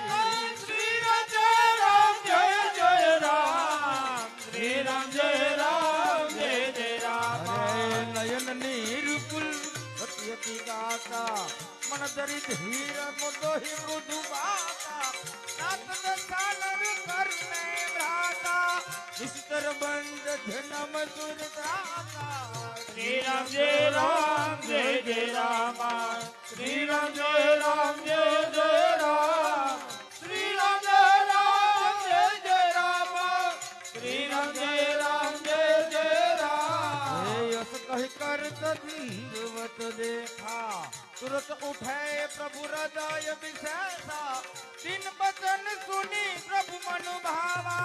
श्री राम जय राम जय जय राम श्री राम जय राम जय जय राम अरे नयन नीरुकुल सत्यति गाता मन दरित हीर मुदोहि मृदु बाता नाथ दसानर करने भ्राता विस्तर बंद धनम दुर्दाता श्री राम जय राम जय जय राम श्री राम जय राम जय जय राम श्री राम जय राम जय जय राम श्री राम जय राम जय जय राम हे यस कहि कर दंडवत देखा तुरत उठे प्रभु हृदय विशेषा दिन बचन सुनी प्रभु मनु भावा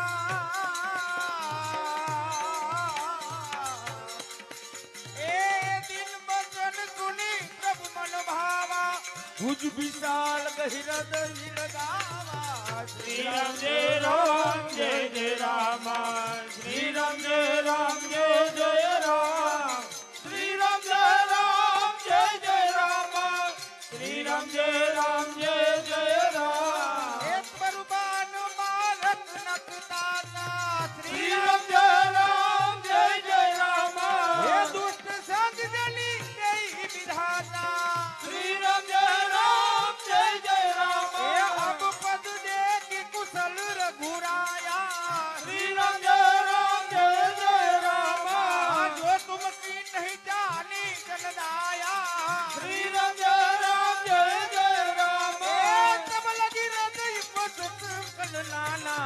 ए दिन बचन सुनी प्रभु मनु भावा भुज विशाल गहिरदहि लगावा श्री राम जय राम जय जय राम श्री राम जय राम जय जय राम श्री राम जय राम जय जय राम श्री राम जय राम जय जय राम एक बरुबान मारत नकताता श्री राम जय राम जय जय राम हे दुष्ट संग जली गई विधाता श्री राम जय राम जय जय राम हे अब पद देखी कुशल रघुराया श्री राम जय राम जय जय राम जो तुम की नहीं जानी जनदाया श्री राम जय राम जय जय राम हे तब लगी हृदय पसत कलनाना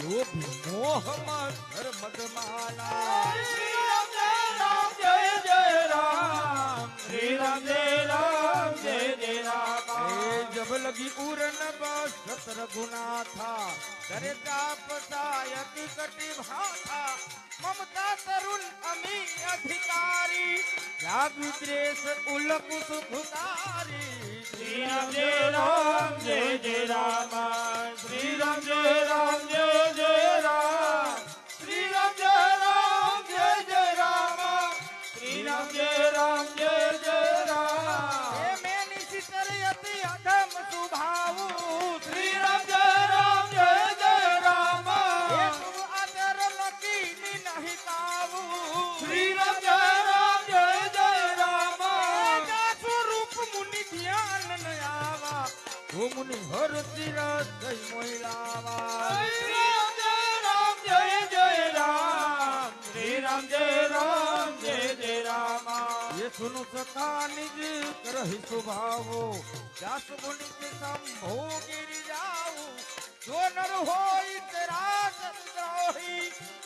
यो भी मोह मधर मदमाना श्री राम जय जय राम श्री राम जय राम जय जय राम हे जब लगी उरन बसत रघुनाथा करे ताप सायकी कटि भाथा ममता तरुण अमी अधिकारी राग विद्रेश उलक सुखकारी श्री राम जय जय राम श्री राम जय जय राम श्री राम जय जय राम श्री राम जय जय राम हे मैंने सितरियति अधम सुभाऊ श्री राम जय राम हे तुम अदर लकीनी नहीं काबू श्री राम जय राम स्वरूप मुनि ध्यान न आवा वो मुनि हर सिरा जय महिलावा श्री राम जय जय राम श्री राम जय राम ये सुनु सखा निज करहि सुभावो जास मुनि के संभो गिर जाऊ जो नर होई तेरा सद्रोही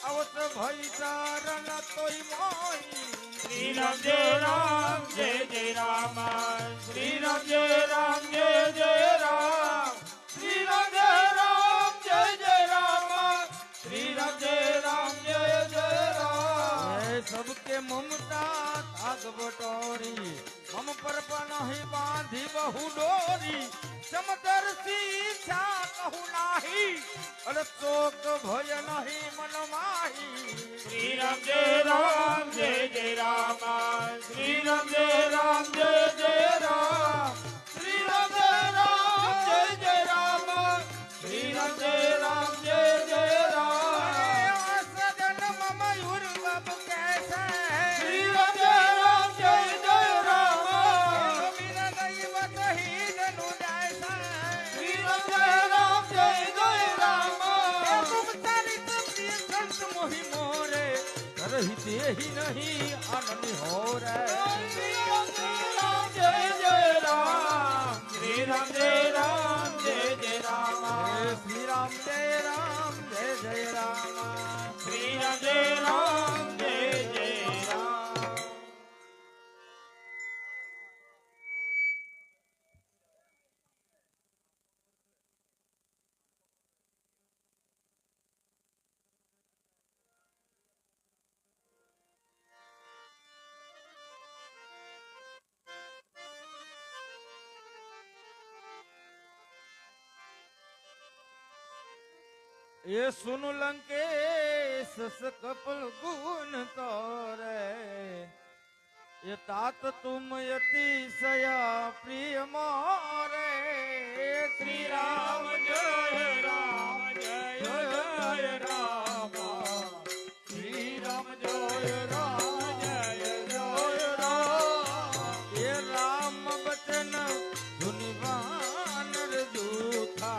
अवत ભઈ ચરણ તોય મોહી શ્રી રામ જય રામ જય જય રામ શ્રી રામ જય રામ જય જય રામ શ્રી રામ જય રામ જય જય રામ શ્રી રામ જય રામ જય જય રામ હે सबके ममता थाग बटोरी हम पर नहीं बांधी बहु डोरी समदर्शी छा कहू नाही अरे शोक भय नहीं मन माही શ્રી રામ જય રામ જય જય રામ શ્રી રામ જય રામ જય જય રામ શ્રી રામ જય રામ જય જય રામ શ્રી રામ જય રામ જય જય રામ सजन मयूर बब कैसे શ્રી રામ જય રામ જય જય રામ बिन दैवत ही जनु जैसा શ્રી રામ જય રામ જય જય રામ तुम चरित प्रिय संत मोहि मोरे करहि देहि नहीं आनंद हो रे શ્રી રામ જય રામ જય જય રામ શ્રી રામ જય રામ જય જય રામ श्री राम जय राम जय जय राम શ્રી રામ જય રામ જય જય રામ ये सुन लंकेश कपल गुण तोरे ये तात तुम अतिशया प्रिय मोरे શ્રી રામ જય રામ જય જય રામ શ્રી રામ જય રામ જય જય રામ ये राम बचन धुनिवान जूठा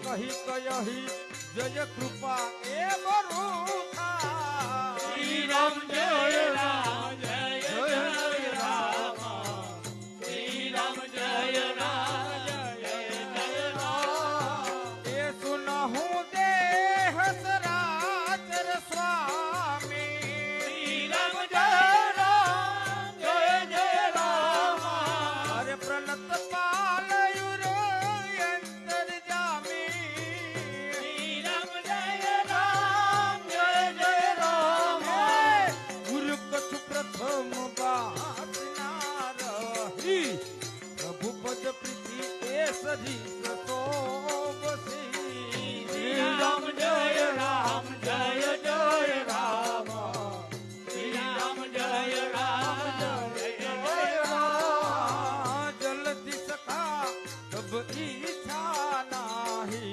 कही कही जय कृपा ए बरूठा શ્રી રામ જય રામ જય જય રામ શ્રી રામ જય રામ જય જય રામ ये सुनहु देह सराचर स्वामी શ્રી રામ જય રામ જય જય રામ अरे प्रणत पालयुर अंतर जामी શ્રી રામ જય રામ જય જય રામ गुरु कछु प्रथम बात ना रही प्रभु पद प्रीति ए सजी सतोबसी શ્રી રામ જય રામ જય જય રામ શ્રી રામ જય રામ જય જય રામ जल्दी सखा तब इच्छा नाही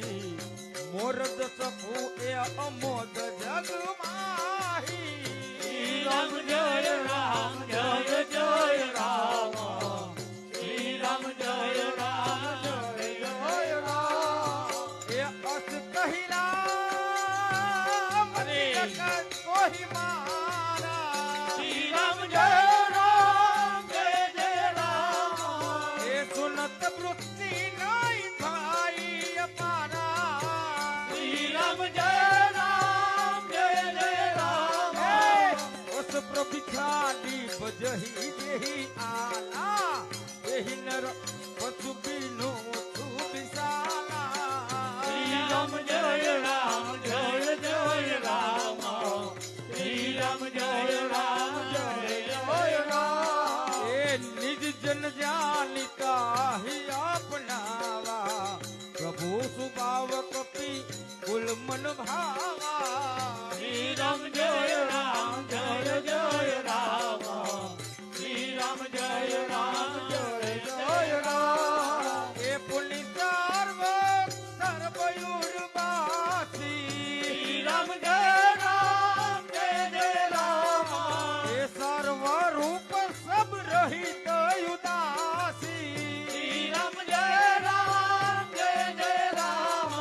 मोरद सपू ए अमोद जग माही શ્રી રામ જય રામ જય જય રામ શ્રી રામ જય રામ જય જય રામ ए अस कही राम अरे। कोही मारा શ્રી રામ જય રામ જય જય રામ ए सुनत वृत्ति नहीं भाई अपारा શ્રી રામ जय राम जय जय राम उस प्रभिखारी बजही देही आला एही नर पशु बिनु तू विशाला श्री राम जय राम जय जय राम श्री राम जय राम जय जय राम ए निज जन जानिका ही अपनावा प्रभु सुभाव कपि कुल मन भावा श्री राम जय राम जय जय राम श्री राम जय राम जय जय राम ए पुनि सर्व सर्वयुर्वासी श्री राम जय राम जय जय राम ए सर्व रूप सब रहित उदासी श्री राम जय राम जय जय राम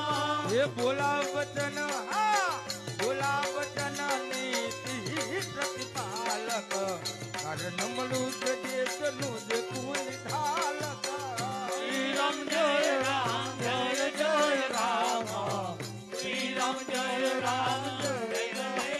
ये बोला वचन हा बोला वचन नीति प्रतिपालक कारण मलुज जे तनुज कुल ढालक श्री राम जय जय राम श्री राम जय राम जय जय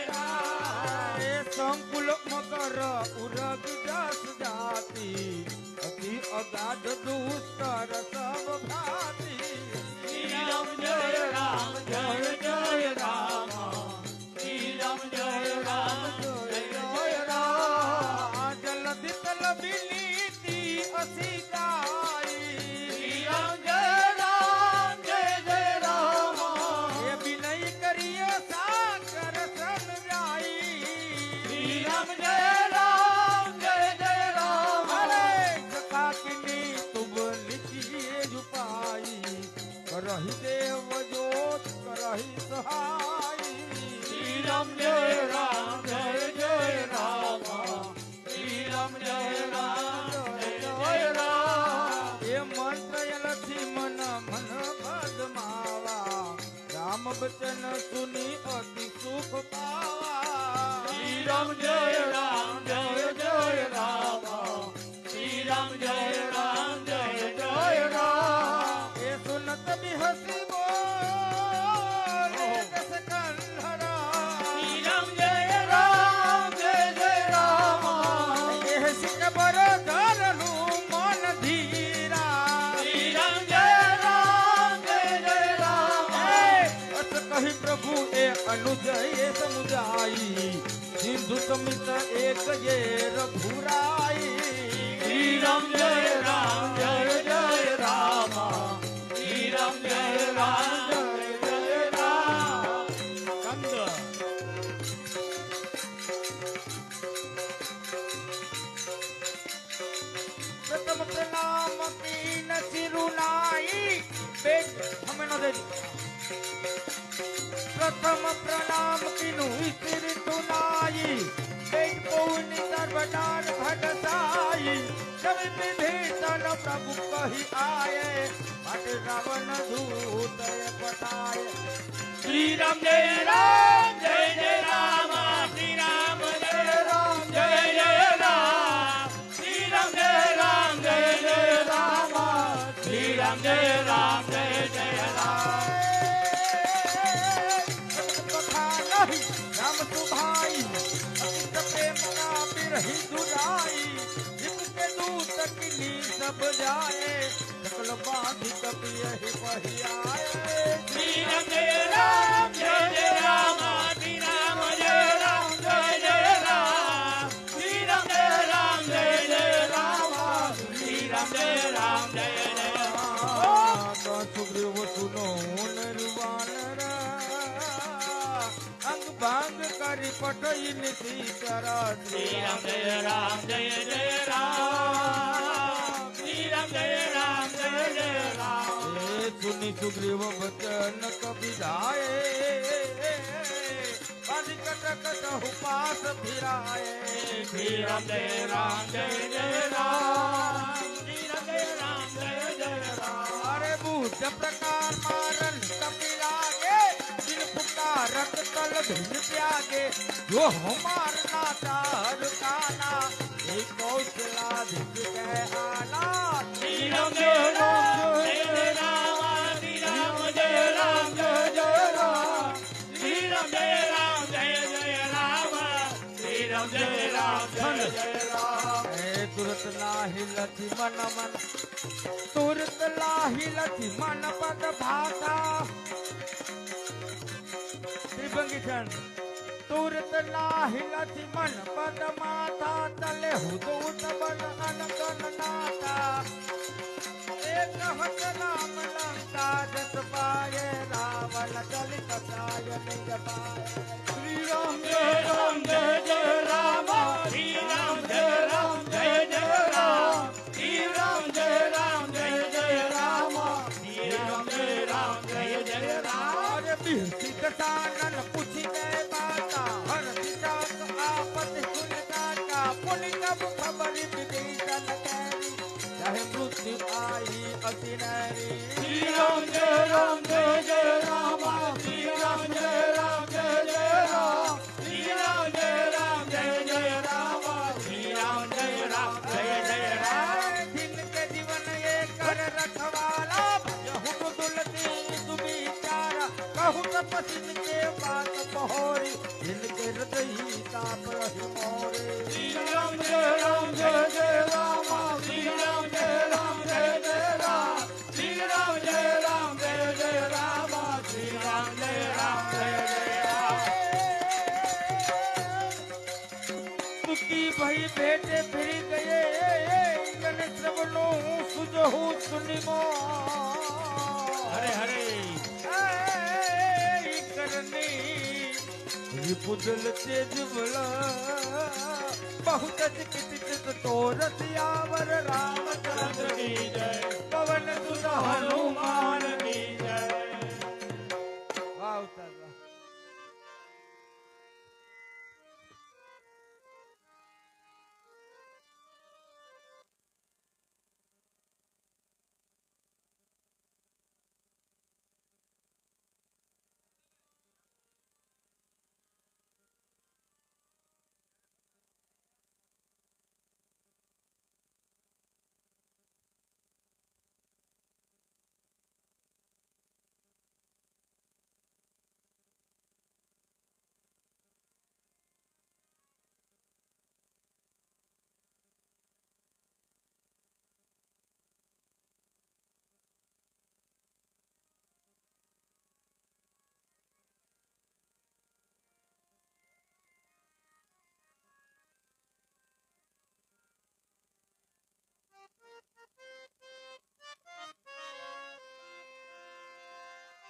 કરહી દેવ જોત કરહી સહાય શ્રી રામ જય રામ જય જય રામ શ્રી રામ જય રામ જય જય રામ એ મંત્ર એલથી મન મન પદમાવા રામ બચન સુની અતિ સુખ પાવા શ્રી રામ જય રામ જય જય રામ શ્રી રામ જય રામ જય જય રામ એ સુનત બિહસી બોલે દસ કંધરા શ્રી રામ જય રામ જય જય રામ એ સિક બરદરનું મન ધીરા શ્રી રામ જય રામ જય જય રામ અસ કહી પ્રભુ એ અનુજય સમુદાયી સિંધુ સમિત એક જે રઘુરાઈ શ્રી રામ જય રામ જય જય રામ શ્રી રામ જય રામ જય જય રામ કંદ પ્રથમ પ્રણામ કી નસિરુનાઈ બેટ હમણો દે પ્રથમ પ્રણામ કીનું વિસ્તર તુનાઈ બેટ પૌની સર્વદાન ભડસાઈ સબ વિભીષણ પ્રભુ કહી આયે માટે રાવણ દૂત પટાય શ્રી રામ જય રામ જય જય રામ શ્રી રામ જય રામ જય જય રામ શ્રી રામ જય રામ જય જય રામ શ્રી રામ જય રામ જય જય રામ राम सुभाई अमित प्रेम का बिरही दुराई जिसके दूत किन्हीं सब जाए सकल बांधी कपि यही पही आए श्री राम जय राम जय जय राम श्री राम जय राम जय जय राम श्री राम जय राम जय जय राम श्री राम जय राम जय जय राम तो सुग्रीव सुनो निर्वाण अंग भांग करी पटई निधि चरा श्री राम जय राम जय जय राम श्री राम जय राम जय जय राम सुनी सुग्रीव वचन कपि जाए बांधी कट कट हुपास फिराए श्री राम जय राम जय जय राम श्री राम जय राम जय जय राम अरे बूझ प्रकार मारन कपि लागे जिन पुकारत तल भिन त्यागे जो हमार ना चार काना एक कौशलाधिक कह आना श्री राम जय राम जय जय राम श्री राम जय राम जय जय राम श्री राम जय राम जय जय राम श्री राम जय राम जय जय राम ए तुरत लाहि लथि मन मन तुरत लाहि लथि मन पद भाता त्रिभंगी छंद तुरत लाहि लथि मन पद माथा तले हुदूत बन अनगन नाता एक हत राम लंका जस पाए रावण चलित काय निज पाए श्री राम जय राम जय जय राम श्री राम जय राम जय जय राम श्री राम जय राम जय जय राम श्री राम जय राम जय जय राम और बिहसी कटानन पूछी गए बाता हर दिशा आपत सुन दाता पुनि कब खबर विभीषण कैरी चाहे मृत्यु आई अति नैरी श्री राम जय राम जय जय राम श्री राम जय राम जय जय राम श्री राम जय राम जय जय राम श्री राम जय राम जय जय राम जिनके जीवन ये कर रखवाला यहूँ दुलती सुविचारा कहूँ तपस्वी के बात बहोरी जिनके हृदय ताप रही मोरे श्री राम जय राम जय जय राम श्री राम जय राम जय जय राम श्री राम जय राम जय जय राम श्री राम जय राम जय जय राम दुखी भई बेटे फिर गए जन श्रवणों सुजहु सुनिमो हरे हरे करनी रिपुदल तेज बला बहुत चिकित तोरत यावर रामचंद्र की जय पवन सुत हनुमान की जय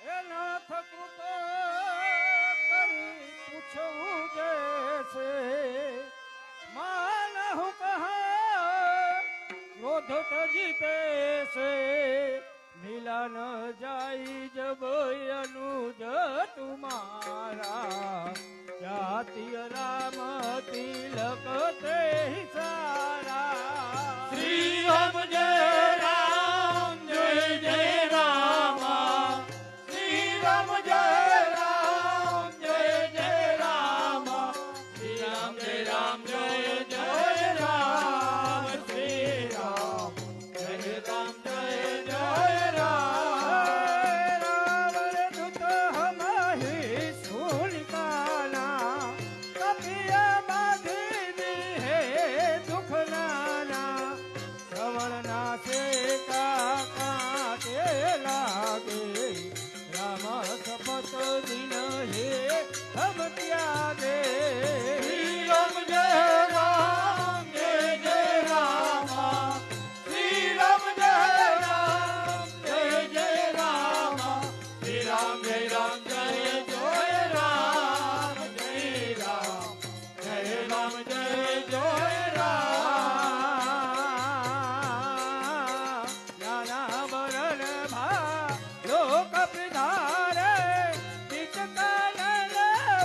એ નાથ કૃપા કરી પૂછવું જૈસે માન હું કહા ક્રોધ તજીતે સે મિલા ન જાય જબ અનુજ તુમારા જાતિ રામ તિલક તે સારા શ્રી રામ જય રામ જય જય રામ શ્રી રામ જય રામ જય જય રામ શ્રી રામ જય રામ જય જય રામ શ્રી રામ જય રામ જય જય રામ રાવણ દૂત હમાહી સુનિકાના કપિયા બાંધી દીહે દુઃખ નાના શ્રવણ નાસે કાકા કે લાગે રામ સપત દિન હે હમ ત્યાગે શ્રી રામ જય રામ જય જય રામ શ્રી રામ જય રામ જય જય રામ શ્રી રામ જય રામ જય જય રામ જય રામ જય રામ જય જય રામ નાના વરણ ભા લોક પિધારે બીચ કાનન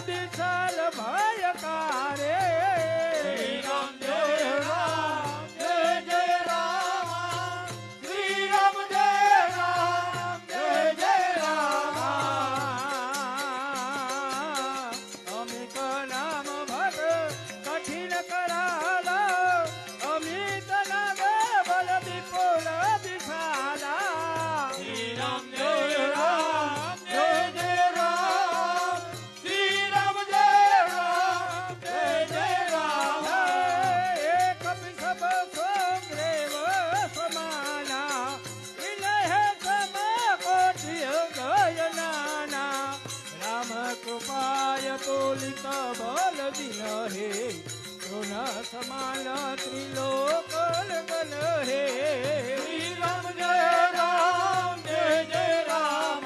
વિશાલ ભયકારે શ્રી રામ જય રામ જય જય રામ શ્રી રામ જય રામ જય જય રામ અમિત નામ ભગ કઠિન કરાલા અમિત નામ બલ વિપુલ વિશાલા શ્રી રામ જય રામ જય જય રામ શ્રી રામ જય રામ જય જય રામ એક સબ સોગ્રેવ સમાના વિનય સમ કોટિય ગયનાના રામ કૃપાય તોલિત બલ દિન હે તૃણ સમાન ત્રિલોક ગન હે શ્રી રામ જય રામ જય જય રામ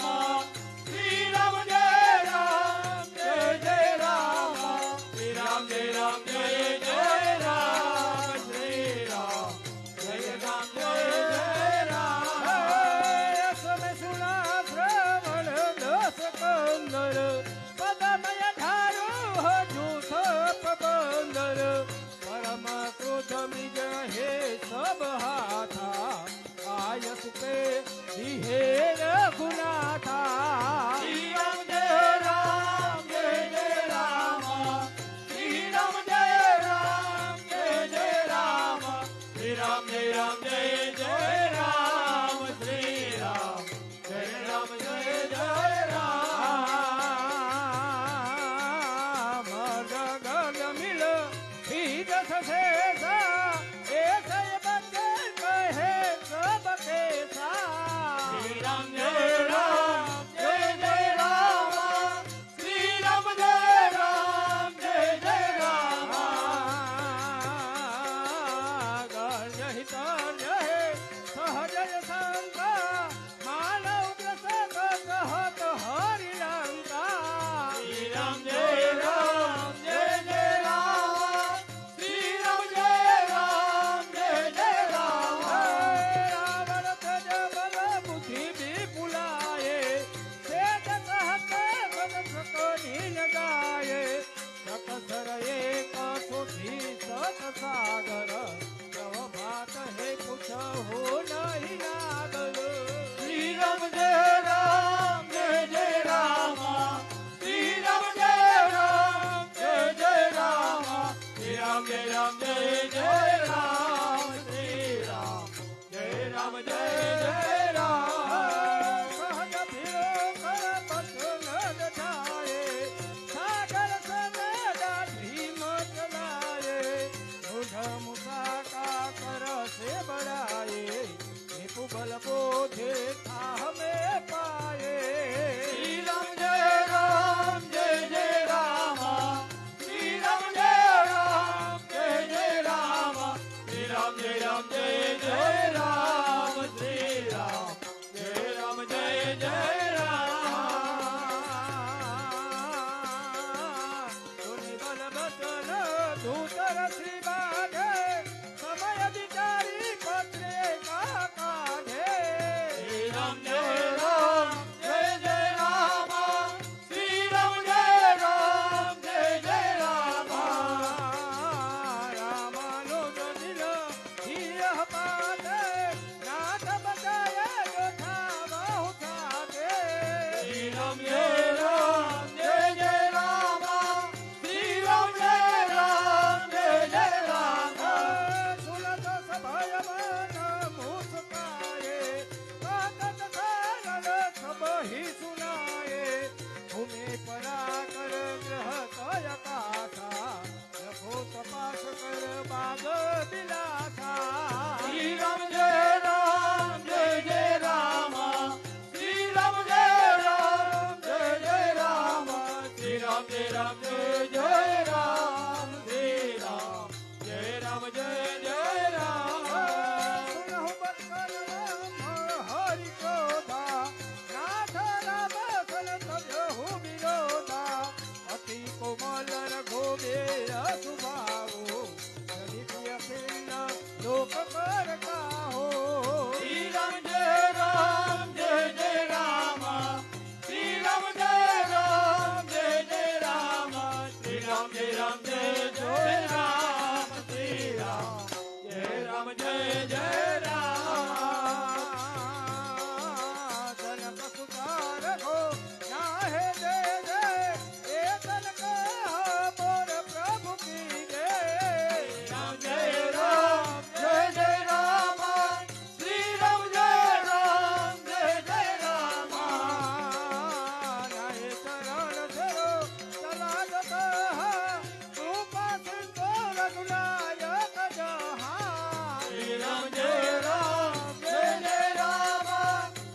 શ્રી રામ જય રામ જય જય રામ શ્રી રામ જય રામ જય જય રામ શ્રી રામ જય રામ જય જય રામ સમય સુના શ્રવણ દસ કંદર પદમય ધારો જૂથ પબંદર પરમ ક્રોધ મિજ હે સબ હાથા આયસ પે દિહે રઘુનાથા શ્રી રામ જય રામ જય જય રામ શ્રી રામ જય રામ જય જય રામ શ્રી રામ જય રામ જય જય રામ શ્રી રામ જય રામ જય જય રામ ગગન મિલ ભીદ સસેસા એ સય બકે કહે સબ કેસા શ્રી રામ જય રામ જય જય રામ શ્રી રામ જય રામ જય જય રામ ગણહિત જય સહજ શંકા માનવ ગ્રસક કહત હરિ લંકા શ્રી રામ જય રામ જય જય રામ શ્રી રામ જય રામ જય જય રામ રાવણ તજ બલ બુદ્ધિ વિપુલાયે સેજ કહત બદ સકનિન ગાયે સકસર એક સુખી સત સાગર તવ ભાત હે પૂછ હો નહીં નાગર શ્રી રામ જય રામ જય જય રામ શ્રી રામ જય રામ જય જય રામ શ્રી રામ જય રામ જય જય રામ શ્રી રામ જય રામ જય જય રામ સહજ ભીરો કર બચન થાય સાગર સનડા ભીમ ચલાયે મુઢ મુસાકા કર સે બડાયે નિપુ બલ બોધે થાહ મે પાયે શ્રી રામ જય રામ જય જય રામ શ્રી રામ જય રામ જય જય રામ શ્રી રામ જય રામ જય જય રામ શ્રી રામ જય રામ જય જય રામ રામ જય રામ શ્રી રામ જય રામ જય રામ સુનહુ બતકર રામ હરિ ક્રોધા નાથ રામ સલસજહુ વિરોધા અતિ કોમલ રઘોબે અસુભાવો જનિત્ય પિંડ લોક કર કાહો શ્રી રામ જય રામ જય રામ શ્રી રામ જય રામ જય રામ શ્રી રામ જય રામ જય રામ શ્રી રામ જય રામ જય રામ જનક સુતાર હો ચાહે દે દે એ તનક મોર પ્રભુ કી જય રામ જય રામ જય રામ શ્રી રામ જય રામ જય રામ નાય ચરણ ધરો ચલા જતા કૃપા સિંધુ રઘુનાયક જહા શ્રી રામ જય રામ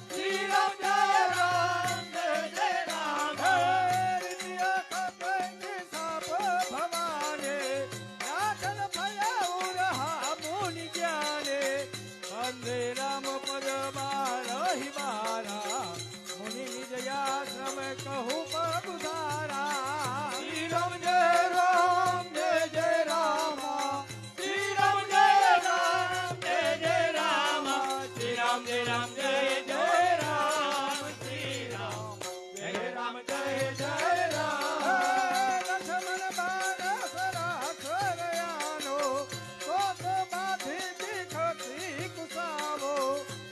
શ્રી રામ જય રામ જય રામ હરિ કપૈ સાપ ભવાને રાધન ભયા ઉરહા મુનિ જ્ઞાને વંદે રામ પદ મારહિ મારા મુનિ નિજયાશ્રમ કહું પગુધારા શ્રી રામ જય રામ જય રામ શ્રી રામ જય રામ જય રામ શ્રી રામ જય રામ જય રામ શ્રી રામ જય રામ જય રામ લક્ષ્મણ બાણ સરાખરયાનો કોસ બાંધી દીખતી કુસાવો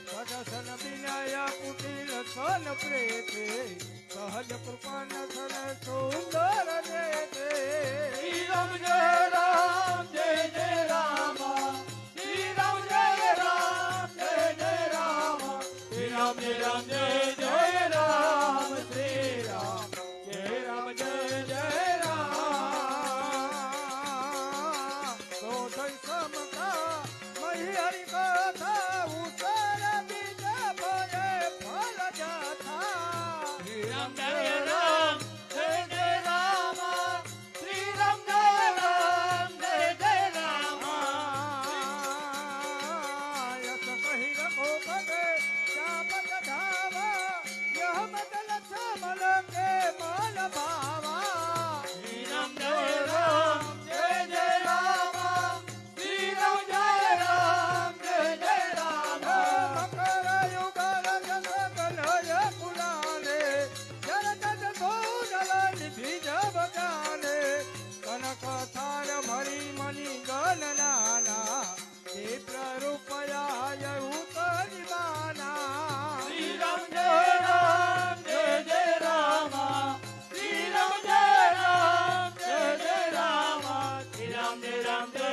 સદસન વિનય કુટિલ સન પ્રેતે સહજ કૃપાન સન સુંદર દેતે શ્રી રામ જય રામ જય રામ શ્રી રામ જય રામ જય રામ શ્રી રામ જય રામ જય રામ શ્રી રામ જય રામ જય રામ તો થઈ સમતા મહી હરિ કથા ઉતર બીજ ભય ફલ જથા શ્રી રામ જય રામ જય રામ શ્રી રામ જય રામ જય રામ યસ કહી રખો પગે શ્યામત ધાવા યહ મત લક્ષ્મણ કે મન ભાવા શ્રી રામ જય રામ જય રામ શ્રી રામ જય રામ જય રામ મકર યુગલ જગલય કુલાને જરજત ગોડલ નિધિ જબગાને કનક થાર મરી મની ગન નાના ચિત્ર રૂપયા ઉતરી બાના શ્રી રામ જય રામ જય રામ શ્રી રામ જય રામ જય રામ શ્રી રામ જય રામ જય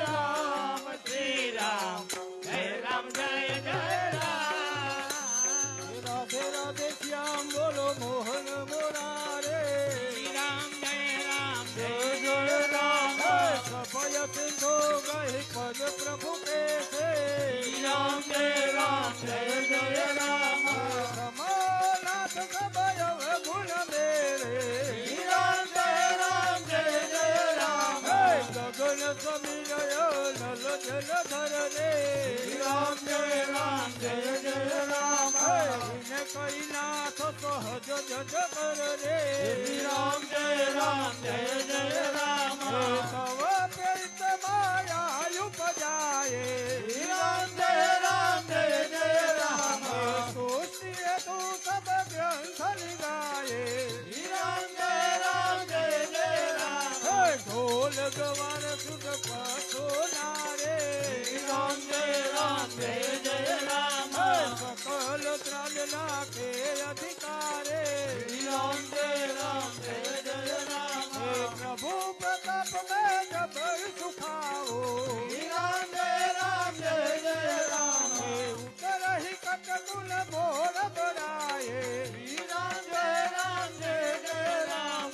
રામ શ્રી રામ જય રામ જય રામ રાધે રાધે શ્યામ બોલો મોહન મોરારે શ્રી રામ જય રામ સભય સિંધુ ગઈ પદ પ્રભુ કે શ્રી રામ જય રામ સમાનાથ સભય ગુણ મેરે શ્રી રામ જય રામ ગગન સમીરય નલ જલ ધર રે શ્રી રામ જય રામ વિને કૈલાસ સહજ જજ કર રે શ્રી રામ જય રામ તવ પ્રેત માયા ઉપજાયે શ્રી રામ જય રામ સોચિએ તું સબ ગ્રંથ નિગાયે શ્રી રામ જય રામ ઢોલ ગવાર સુધ પશો નારે શ્રી રામ જય રામ સકલ ત્રાલ નાખે અધિકારે શ્રી રામ જય રામ પ્રભુ પ્રતાપ મેં જબર સુખાવો શ્રી રામ જય રામ ઉતરહી કટકુલ મોર બરાયે શ્રી રામ જય રામ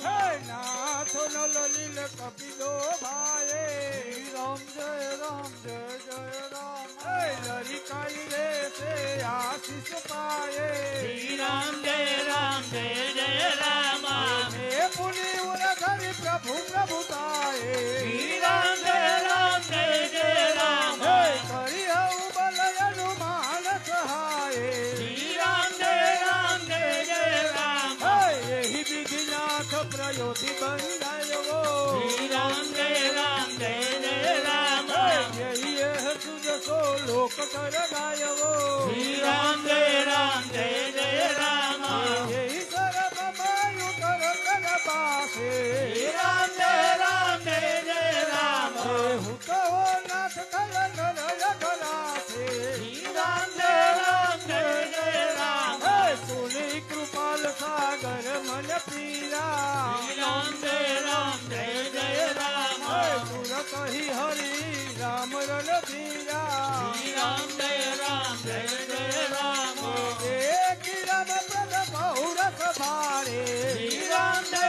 નાથ નલ લીલ કપિલો ભાયે શ્રી રામ જય રામ લરિકાઈ રે તે આશીષ પાયે શ્રી રામ જય રામ હે પુની પ્રયોધી બંધાયો શ્રી રામ જય રામ જય જય રામ જય સુજસો લોક કર ગાયવો શ્રી રામ જય રામ જય જય રામ જય સર્વમયુ કર કર પાસે શ્રી રામ જય રામ જય જય રામ હું તો નાથ કલ નર ગલાસે શ્રી રામ જય રામ જય જય રામ સુની કૃપાલ સાગર મન પીરા શ્રી રામ જય જય રામ સુરત હિ હરી રામ રન ધીરા શ્રી રામ જય જય રામ એક રામ પદ બહુરસ ભારે શ્રી રામ જય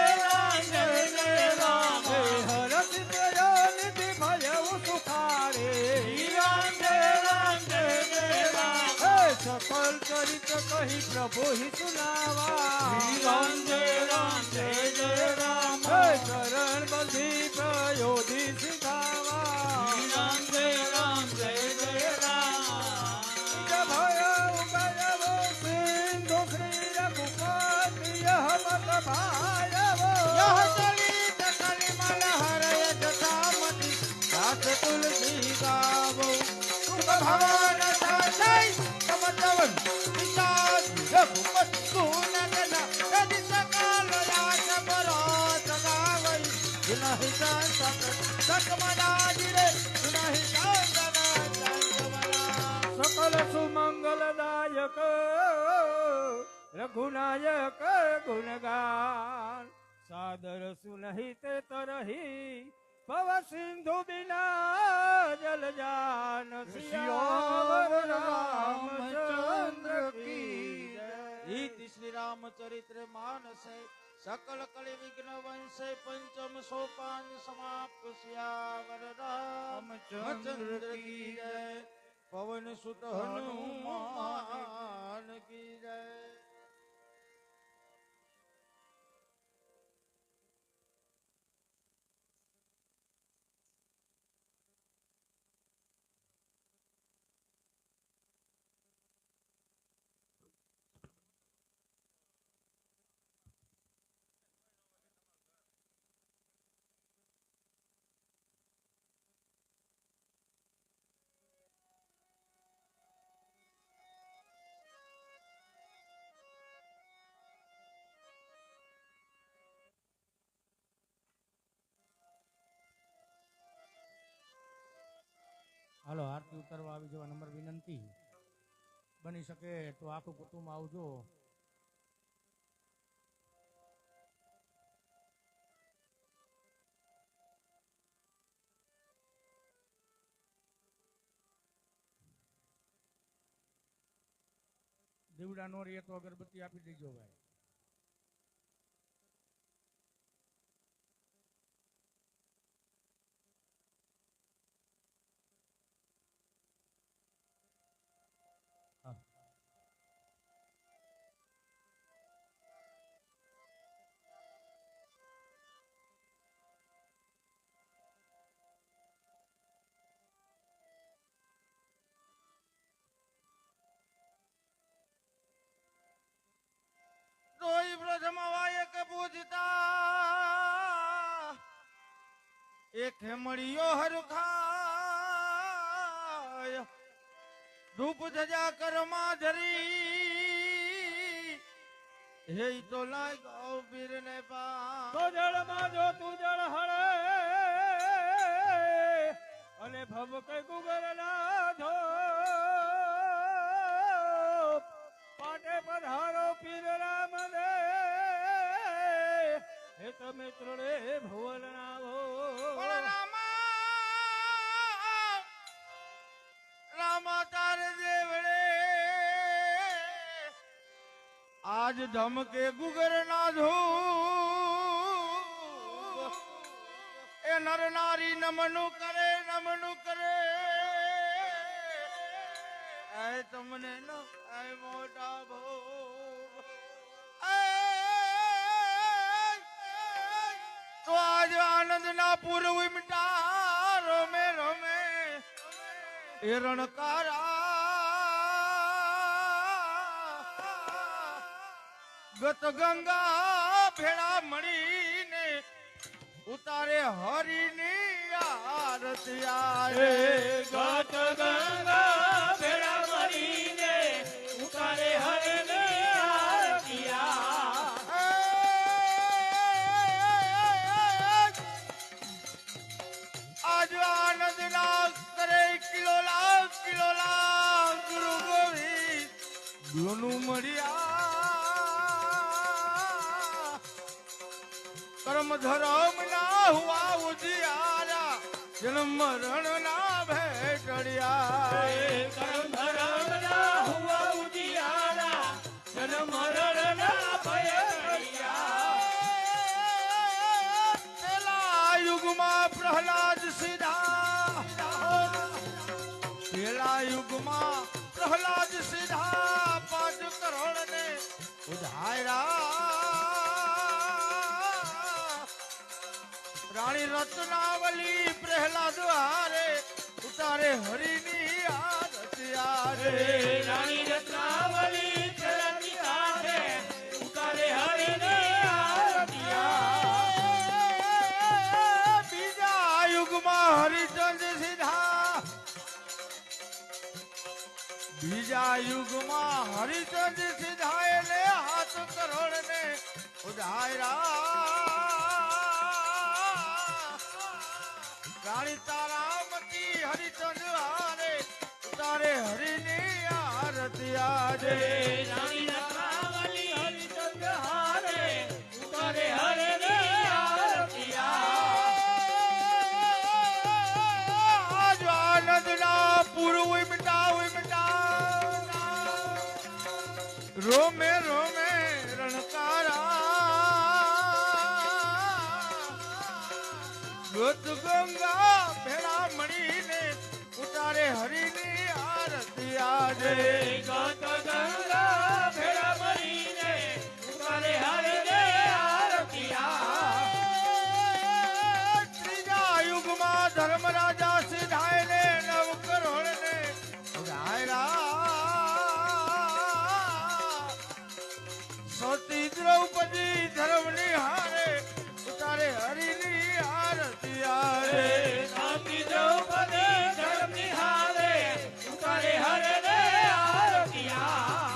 જય રામ હરસ પ્રયોનિધિ ભય સુખારે શ્રી રામ જય જય રામ સફલ ચરિત કહી પ્રભુ હિ સુનાવા શ્રી રામ જય જય રામ ચરણ બંધી પ્રયોધી સિખાવા શ્રી રામ જય જય રામ ભય ઉગયવો સિંધુ શ્રી રઘુપતિ યહ મત ભાયવો યહ ચલિત કલિમલ હરય જટામતિ દાસ તુલસી ગાવો શુભ ભગવાન સાઈ સમતવન વિચાર રઘુપતિ ગુણ ગના કદી સકાલ રાજ પરોત ગાવઈ જિનહિ સકમદાજી રે જિનહિ સકલ સુમંગલદાયક રઘુનાયક ગુણગાન સાદર સુનહિત તરહી પવ સિંધુ બિના જલ જાન સિયાવર રામચંદ્ર કી इति श्री रामचरित्र मानस सकल कलि विघ्न वंश पंचम सोपान समाप्त सियावर रामचंद्र की जय पवन सुत हनुमान की जय। હાલો આરતી ઉતારવા આવી જવા નંબર વિનંતી બની શકે તો આખું કુટુંબ આવજો દીવડા નો રહીએ તો અગરબત્તી આપી દેજો ભાઈ તોય પ્રથમ વાયક પૂજતા એક મળ્યો હરખાય ધૂપ ધજા કરમાં ધરી હે તો લાય ગૌ પીર ને પા તો જળમાં જો તું જળ હળે અને ભવકે ગુગર નાધો પાટે પધારો પીર રામ દે હે તમે ત્રણે ભુવન નાવો રામા તારે દેવડે આજ ધમકે ગુગર નાધો એ નર નારી નમનું કરે આય તમને ન આય મોટા ભોગ તો આજ આનંદ ના પૂર્વ મિટા રમે એ રણકારા ગત ગંગા ભેળા મળીને ઉતારે હરિની આરતી આવે ગત ગંગા ભેળા મળીને ઉતારે હરને આરતિયા. આજ આનંદ ના કરે કિલોલા ગુરુ ગોવિંદ ગુરુનું મળ્યા કર્મ ધર્મ ના હુઆ ઉજિયારા જન્મ મરણ ના ભેટડિયા કરમ ધરમ ના હુઆ ઉજિયારા જન્મ મરણ ના ભયડિયા. પેલા યુગમાં પ્રહલાદ સીધા પેલા યુગમાં પ્રહલાદ સીધા 5 કરોડ ને ઉધાર્યા રાણી રત્નાવલી પ્રહલાદ હારે ઉતારે હરિની આરતી આવે રાણી રત્નાવલી ચરણની હારે ઉતારે હરને આરતિયા. બીજા યુગમાં હરિચંદ સીધા બીજા યુગમાં હરિચંદ સીધા એને 7 કરોડ ને ઉધાર્યા રાણી તારામતી હરિચંદ હારે ઉતારે હરિની આરતી આજે રાણી રત્નાવલી હરિચંદ્ર હારે ઉતારે હરને આરતિયા. આજ આનંદના પૂર્વ મિટા રોમે રોમે રણકારા ગત ગંગા ભેળા મળીને ઉતારે હરિની આરતી આજે ગત ગંગા ભેળા મળીને ઉતારે હરને આરતિયા. ત્રીજા યુગમાં ધર્મરાજા સીધાય ને 9 કરોડ ને ઉધાર્યા સતી દ્રૌપદી ધર્મની હારે ઉતારે હરિની આરતી આવે સતી દ્રૌપદી ધર્મની હારે ઉતારે હરને આરતિયા.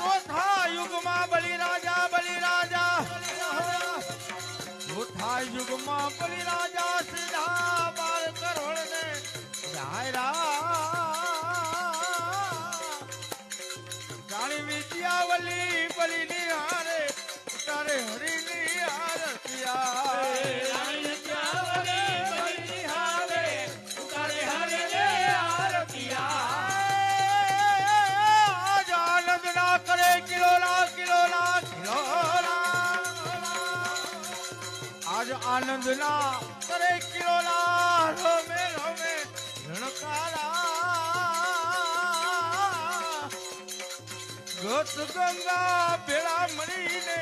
ચોથા યુગમાં બલિરાજા ચોથા યુગમાં બલિરાજા સીધા 12 કરોડ ને રાણી વિદ્યાવલી બલિની હારે ઉતારે હરિની આરતી આવે રાણી રત્નાવલી બલિની હારે ઉતારે હરને આરતિયા. આજ આનંદ ના કરે કિલોલા આજ આનંદ ના કરે કિલોલા રોમે રોમે રણકારા ગત ગંગા ભેળા મળીને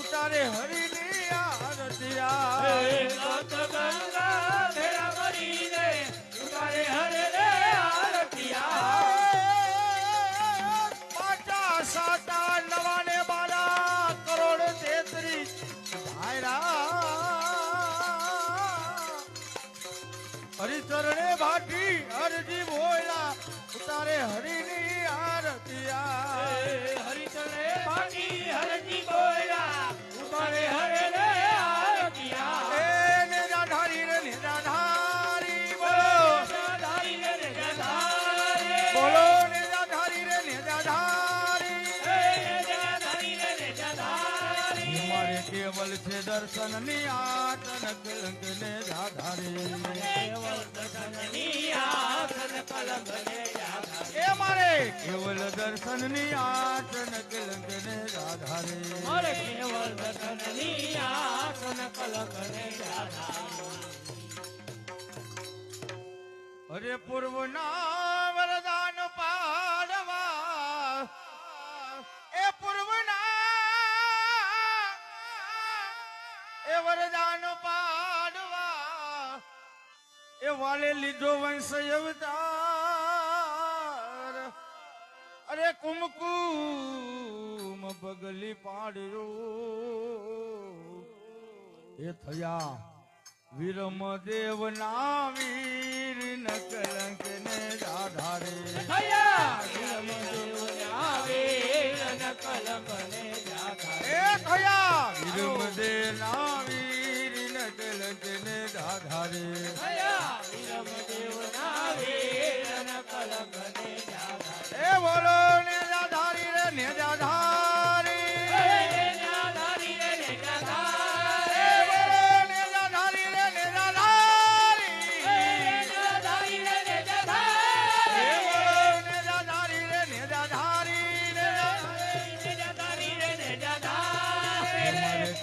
ઉતારે હરિની આરતી આવે ગત ગંગા ભેળા મળીને ઉતારે હરને આરતિયા. પાટા સાતા 9 ને 12 કરોડ 33 ધાયરા હરિચરણે ભાટી હરજી બોલા ઉતારે હરિની આરતી આવે હરિચરણે ભાટી હરજી બોલ્યા ઉતારે હરને આરતિયા. એ નિરાધારી રે નિરાધારી બોલો ધારી રે જધારે બોલો નિરાધારી રે નિરાધારી ધારી રે જધારે મારે કેવલ છે દર્શન ની આતન કલંક ને જાધારી કેવલ દર્શનની આસન કલંક ને જાધારે. એ મારે કેવલ દર્શન ની આતન કલંક ને જાધારી મારે કેવલ દર્શનની આસન કલંક ને જાધારે. અરે પૂર્વના વરદાન પાડવા એ પૂર્વના એ વરદાન પાડવા એ વાલે લીધો વંશ અવતાર અરે કુમકુમ પગલી પાડ્યો એ થયા વિરમ દેવ ના વીર ન કલંક ને આધારે એ થયા વિરમ દેવ ના વીર ન કલંક ને આધારે એ બોલો ને આધારી રે ને આધારી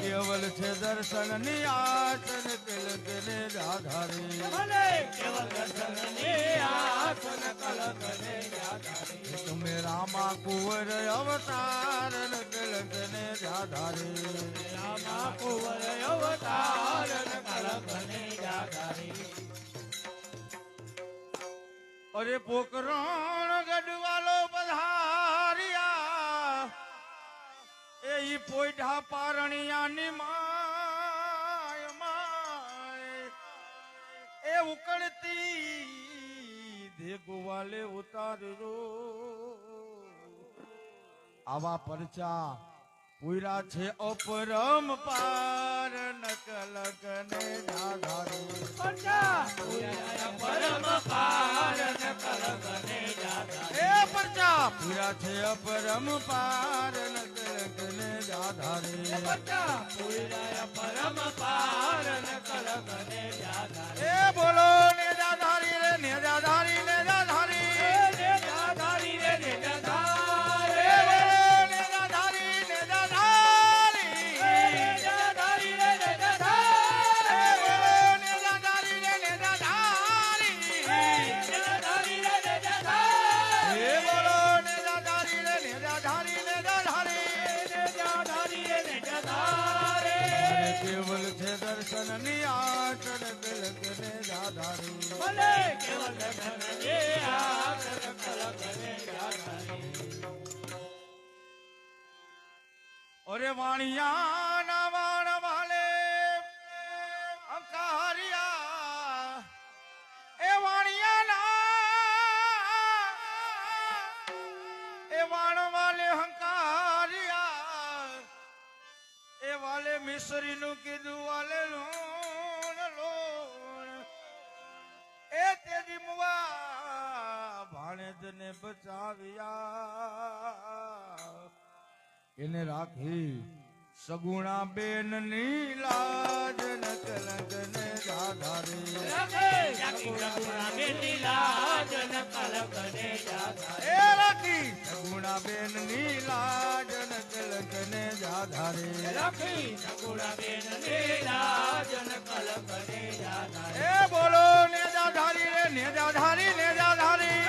કેવલ છે દર્શન ની આસન કલક ને આધારી તમે રામા કુંવર અવતાર કલક ને આધારી અરે પોકરણ ગઢવાલો પધારિયા એ પોઈઢા પારણિયાની માય માય એ ઉકળતી દેગોવાલે ઉતારજો આવા પરચા પૂરા છે અપરમ પાર નકલક ને આધારી એ પરચા પૂરા છે અપરમ પાર નકલક ને આધારી એ બોલો ને આધારી રે ને આધારી ને આધારી કેવલ છે દર્શન ની આચર કલક ને અરે વાણિયા ના વાણ વાલે અંકારિયા એ વાણિયા ના એ વાણ વાલે હંકારિયા એ વાલે મિસરી નું કીધું વાલે લોણ લોણ એ તેજી મુવા ભાણેજ ને બચાવ્યા એને રાખી સગુણા બેન ની લાજ ન કલંક ને આધારી એ રાખી સગુણા બેન ની લાજ ન કલંક ને આધારી એ બોલો ને આધારી રે ને આધારી ને આધારી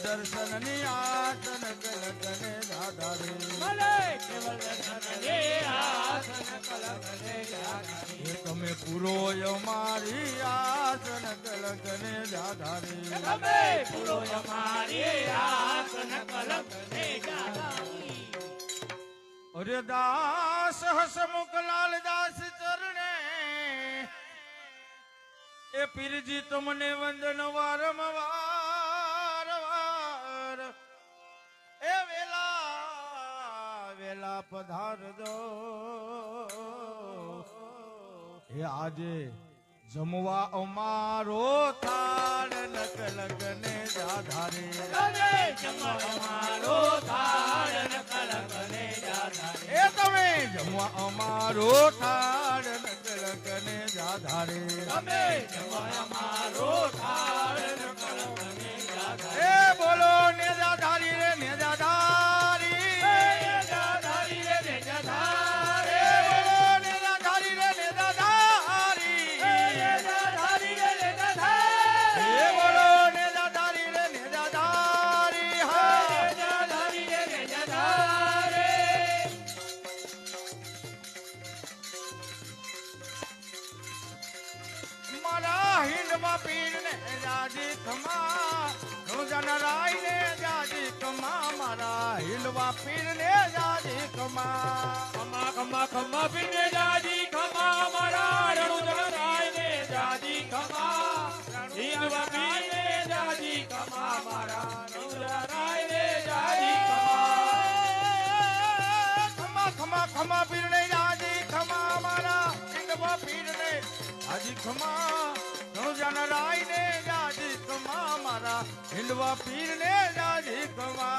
દર્શન ની આસન કલક ને આધારી તમે પૂરો અમારી આસન કલક ને આધારી અરે દાસ હસમુખ લાલ દાસ ચરણે એ પીરજી તમને વંદન વારંવાર એ વેલા વેલા પધારજો એ આજે જમવા અમારો થાળ નકલક ને આધારે એ તમે જમવા અમારો થાળ નકલક ને આધારે એ બોલો ને આધારી રે ને આધારી हिंदवा पीर ने जाजी खमा रोजन राय ने जाजी खमा मारा हिंदवा पीर ने जाजी खमा ખમા ખમા ખમા પીને જાજી ખમા મારા રણુજન રાય ને જાજી ખમા હિંદવા પીને જાજી ખમા મારા રણુજન રાય ને જાજી खमा खमा खमा पीर ने जाजी खमा मारा हिंदवा पीर ने जाजी खमा रोजन राय ने जाजी खमा मारा हिंदवा पीर ने जाजी खमा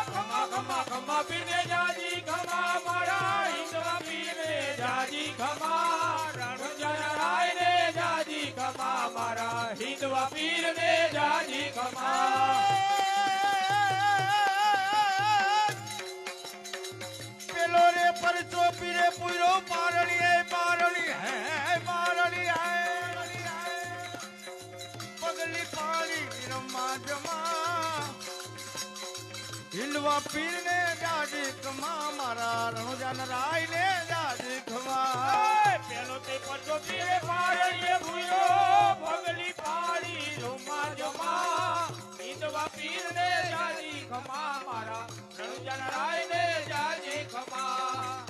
ખમા ખમા ખમા પીને જાજી ખમા મારા હિંદવા પીને જાજી ખમા રણુજન રાય ને જાજી ખમા મારા હિંદવા પીરને જાજી ખમા પેલો રે પરચો પીરે પૂરો પારણી હે પગલી પાડી રમા જમા हिंदवा पीर ने जाजी खमा मारा रणुजन राय ने जाजी खमा પેલો તે પરચો પીરે પારણીએ ભૂયો પગલી પાડી રોમા જમા હિંદવા પીરને જાજી ખમા મારા રણુજન રાયને જાજી ખમા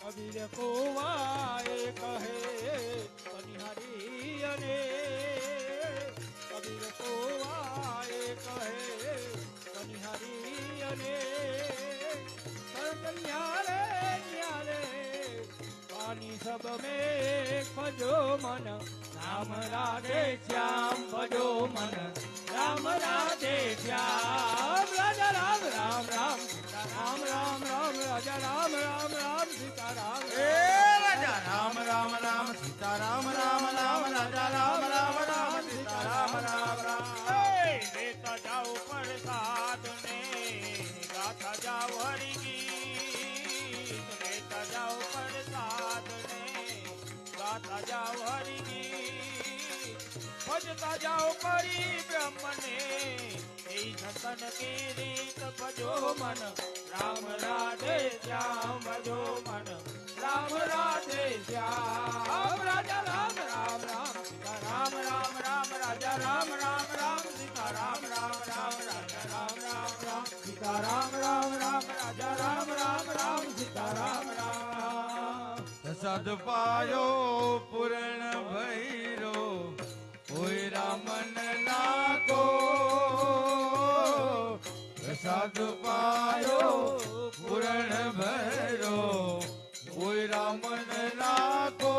કબીર કોવાએ કહે કનિહારી અને કબીર કોવાએ કહે કનિહારી અને ન્યારે ન્યારે પાણી સબ મેં ભજો મન રામ રાધે શ્યામ ભજો મન રામ રાધે શ્યામ રાજા રામ રામ રામ સીતા રામ રામ રામ રાજા રામ રામ રામ સીતા રામ ए राजा राम राम राम सीता राम राम राम राजा राम राम राम सीता राम राम राम લેતા જાઓ પ્રસાદ ને ગાતા જાઓ હરિ ગીત લેતા જાઓ પ્રસાદ ને ગાતા જાઓ હરિ ગીત ભજતા જાઓ પરિબ્રહ્મ ને એ સંતન કી રીત ભજો મન રામ રાધે શ્યામ ભજો મન રામ રાધે શ્યામ રાજા રામ રામ રામ સીતા રામ રામ રામ રાજા રામ રામ રામ સીતા રામ રામ રામ રાજા રામ રામ રામ સીતા રામ રામ રામ રાજા રામ રામ રામ સીતા રામ રામ પ્રસાદ પાયો પૂર્ણ ભૈરો કોઈ રામન નાકો પ્રસાદ પાયો પૂર્ણ ભૈરો કોઈ રામન નાકો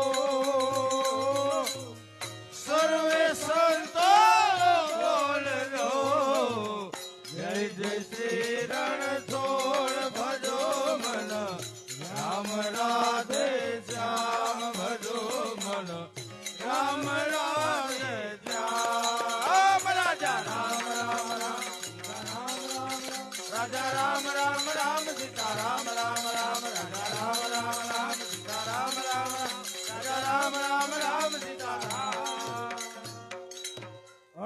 સર્વે સંતો બોલરો જય જય શ્રી રણછોડ ભજો મન રામ રાધે શ્યામ ભજો મન રામ રાધે શ્યામ રાજા રામ રામ રામ રાજા રામ રામ રામ સીતા રામ રામ રામ રાજા રામ રામ રામ સીતા રામ રામ રાજા રામ રામ રામ સીતા રામ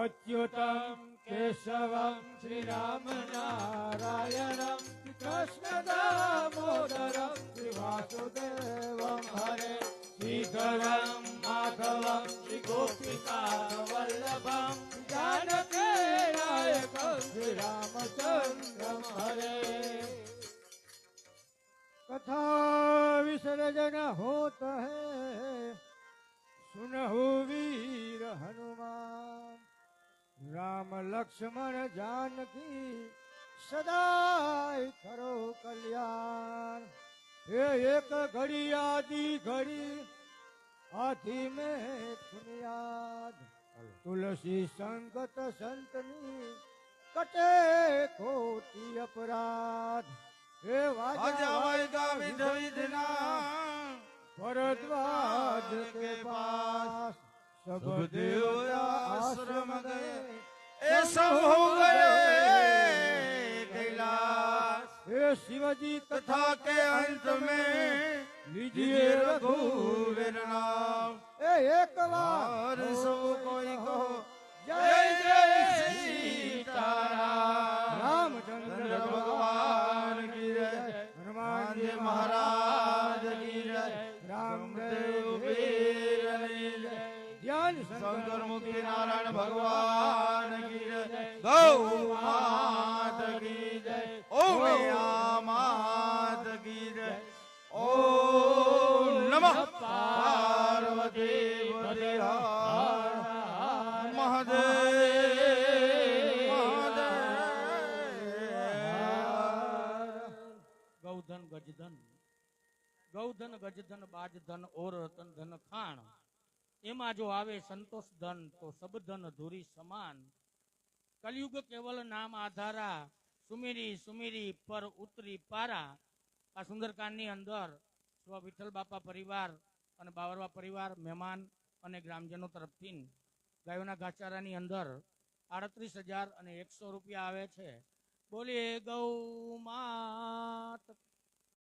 અચ્યુતમ કેશવમ શ્રી રામ નારાયણમ કૃષ્ણ દામોદરમ શ્રી વાસુદેવમ હરે શ્રીધરમ માધવમ શ્રી ગોપિકા વલ્લભમ જાનકી નાયકમ શ્રી રામચંદ્રમ હરે कथा विसर्जन होत है सुनहु वीर हनुमान राम लक्ष्मण जानकी सदाय करो कल्याण हे एक घड़ी आदि घड़ी आधी में बुनियाद तुलसी संगत संतनी कटे खोटी अपराध हे आजा वायदा विध विधना भरद्वाज के पास सब देवता आश्रम गए ए सब हो गए कैलाश हे शिवजी कथा के अंत में लीजिए रघुवीर नाम એક વાર સૌ કોઈ કહો જય જય સીતારામ રામચંદ્ર ભગવાન કી જય હનુમાનજી મહારાજ કી જય રામદેવ વીરની જય જ્ઞાન શંકર મુક્તિ નારાયણ ભગવાન કી જય ગૌ માત કી જય ઓમ માત કી જય ઓમ નમઃ પાર્વતી પતે હર મહાદેવ ગૌધન ગજધન ગૌધન ગજધન બાજધન ઓર રતન ધન ખાણ એમાં જો આવે સંતોષ ધન તો સબધન ધુરી સમાન કલયુગ કેવલ નામ આધારા સુમેરી સુમેરી પર ઉતરી પારા આ સુંદરકાંડની અંદર સ્વ વિઠ્ઠલ બાપા પરિવાર અને બાવરવા પરિવાર મહેમાન અને ગ્રામજનો તરફથી ગાયોના ઘાસચારાની અંદર 38,100 રૂપિયા આવે છે. બોલીએ ગૌ માત